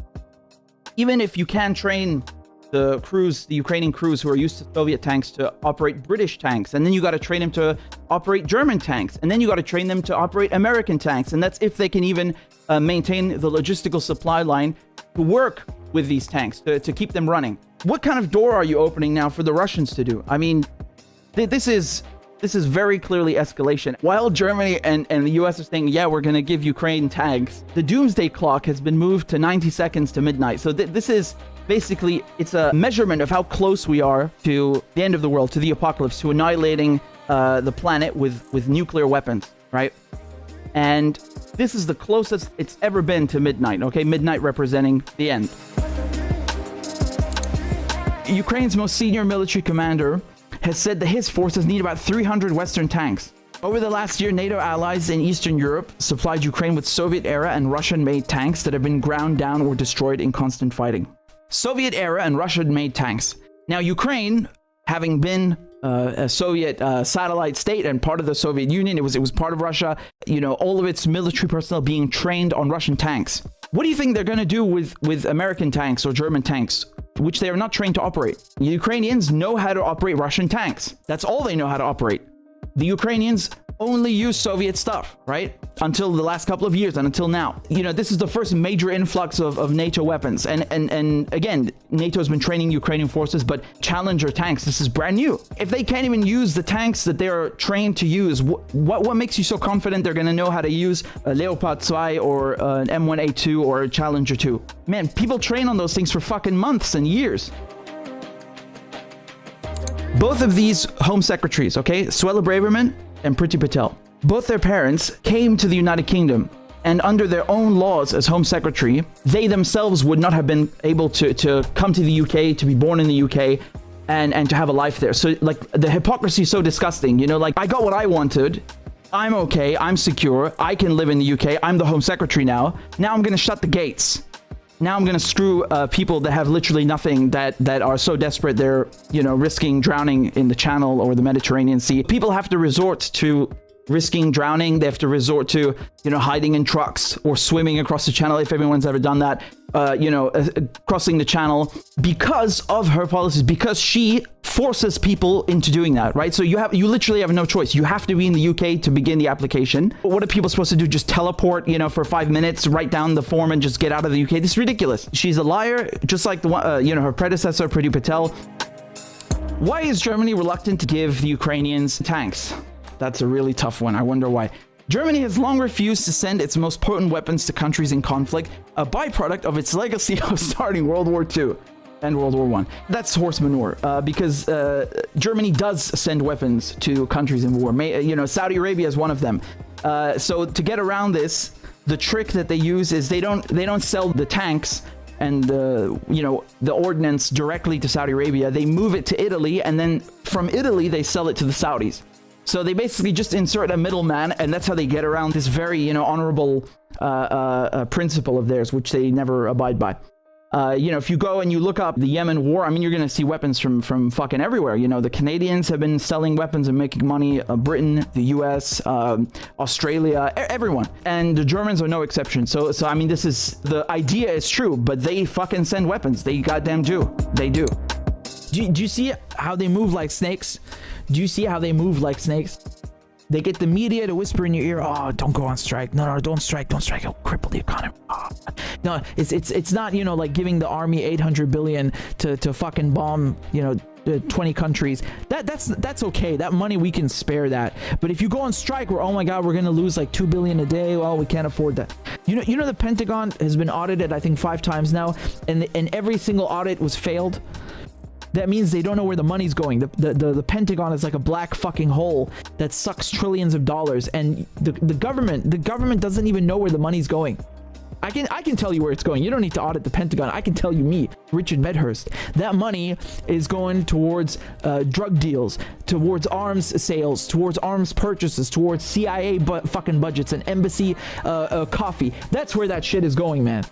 even if you can train the Ukrainian crews who are used to Soviet tanks to operate British tanks, and then you got to train them to operate German tanks, and then you got to train them to operate American tanks, and that's if they can even maintain the logistical supply line to work with these tanks, to keep them running. What kind of door are you opening now for the Russians to do? I mean, this is very clearly escalation. While Germany and the US are saying, yeah, we're going to give Ukraine tanks, the doomsday clock has been moved to 90 seconds to midnight. So this is basically, it's a measurement of how close we are to the end of the world, to the apocalypse, to annihilating the planet with nuclear weapons, right? And this is the closest it's ever been to midnight, okay? Midnight representing the end. Ukraine's most senior military commander has said that his forces need about 300 Western tanks. Over the last year, NATO allies in Eastern Europe supplied Ukraine with Soviet-era and Russian-made tanks that have been ground down or destroyed in constant fighting. Soviet-era and Russian-made tanks. Now, Ukraine, having been a Soviet satellite state and part of the Soviet Union, it was part of Russia, all of its military personnel being trained on Russian tanks. What do you think they're going to do with American tanks or German tanks, which they are not trained to operate? The Ukrainians know how to operate Russian tanks. That's all they know how to operate. The Ukrainians only use Soviet stuff, right? Until the last couple of years and until now. This is the first major influx of NATO weapons. And again, NATO has been training Ukrainian forces, but Challenger tanks, this is brand new. If they can't even use the tanks that they're trained to use, what makes you so confident they're going to know how to use a Leopard 2 or an M1A2 or a Challenger 2? Man, people train on those things for fucking months and years. Both of these home secretaries, okay, Suella Braverman and Priti Patel, both their parents came to the United Kingdom, and under their own laws as home secretary, they themselves would not have been able to come to the UK, to be born in the UK, and to have a life there. So, the hypocrisy is so disgusting, I got what I wanted, I'm okay, I'm secure, I can live in the UK, I'm the home secretary now I'm going to shut the gates. Now I'm going to screw people that have literally nothing, that are so desperate they're, risking drowning in the Channel or the Mediterranean Sea. People have to resort to risking drowning. They have to resort to, hiding in trucks or swimming across the channel, if everyone's ever done that, crossing the channel because of her policies, because she forces people into doing that, right? So you literally have no choice. You have to be in the UK to begin the application. What are people supposed to do? Just teleport, for 5 minutes, write down the form and just get out of the UK? This is ridiculous. She's a liar, just like the one, her predecessor, Priti Patel. Why is Germany reluctant to give the Ukrainians tanks? That's a really tough one. I wonder why. Germany has long refused to send its most potent weapons to countries in conflict, a byproduct of its legacy of starting World War II and World War I. That's horse manure, because Germany does send weapons to countries in war. Saudi Arabia is one of them. So to get around this, the trick that they use is they don't sell the tanks and the ordnance directly to Saudi Arabia. They move it to Italy, and then from Italy they sell it to the Saudis. So they basically just insert a middleman, and that's how they get around this very honorable principle of theirs, which they never abide by. If you go and you look up the Yemen war, you're going to see weapons from fucking everywhere. The Canadians have been selling weapons and making money. Britain, the US, Australia, everyone. And the Germans are no exception. So this is, the idea is true, but they fucking send weapons. They goddamn do. They do. Do you see how they move like snakes? Do you see how they move like snakes? They get the media to whisper in your ear, "Oh, don't go on strike. No, don't strike. It'll cripple the economy." Oh. No, it's not, like giving the army 800 billion to fucking bomb, 20 countries. That's okay. That money, we can spare that. But if you go on strike where, oh my God, we're going to lose like 2 billion a day, well, we can't afford that. The Pentagon has been audited, I think 5 times now, and every single audit was failed. That means they don't know where the money's going. The Pentagon is like a black fucking hole that sucks trillions of dollars, and the government doesn't even know where the money's going. I can tell you where it's going. You don't need to audit the Pentagon. I can tell you, me, Richard Medhurst, that money is going towards drug deals, towards arms sales, towards arms purchases, towards CIA fucking budgets and embassy coffee. That's where that shit is going, man.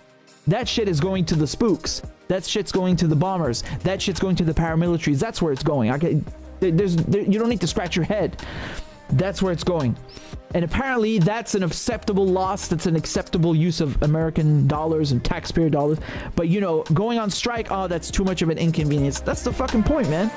That shit is going to the spooks. That shit's going to the bombers. That shit's going to the paramilitaries. That's where it's going. You don't need to scratch your head. That's where it's going. And apparently that's an acceptable loss. That's an acceptable use of American dollars and taxpayer dollars. But going on strike, oh, that's too much of an inconvenience. That's the fucking point, man.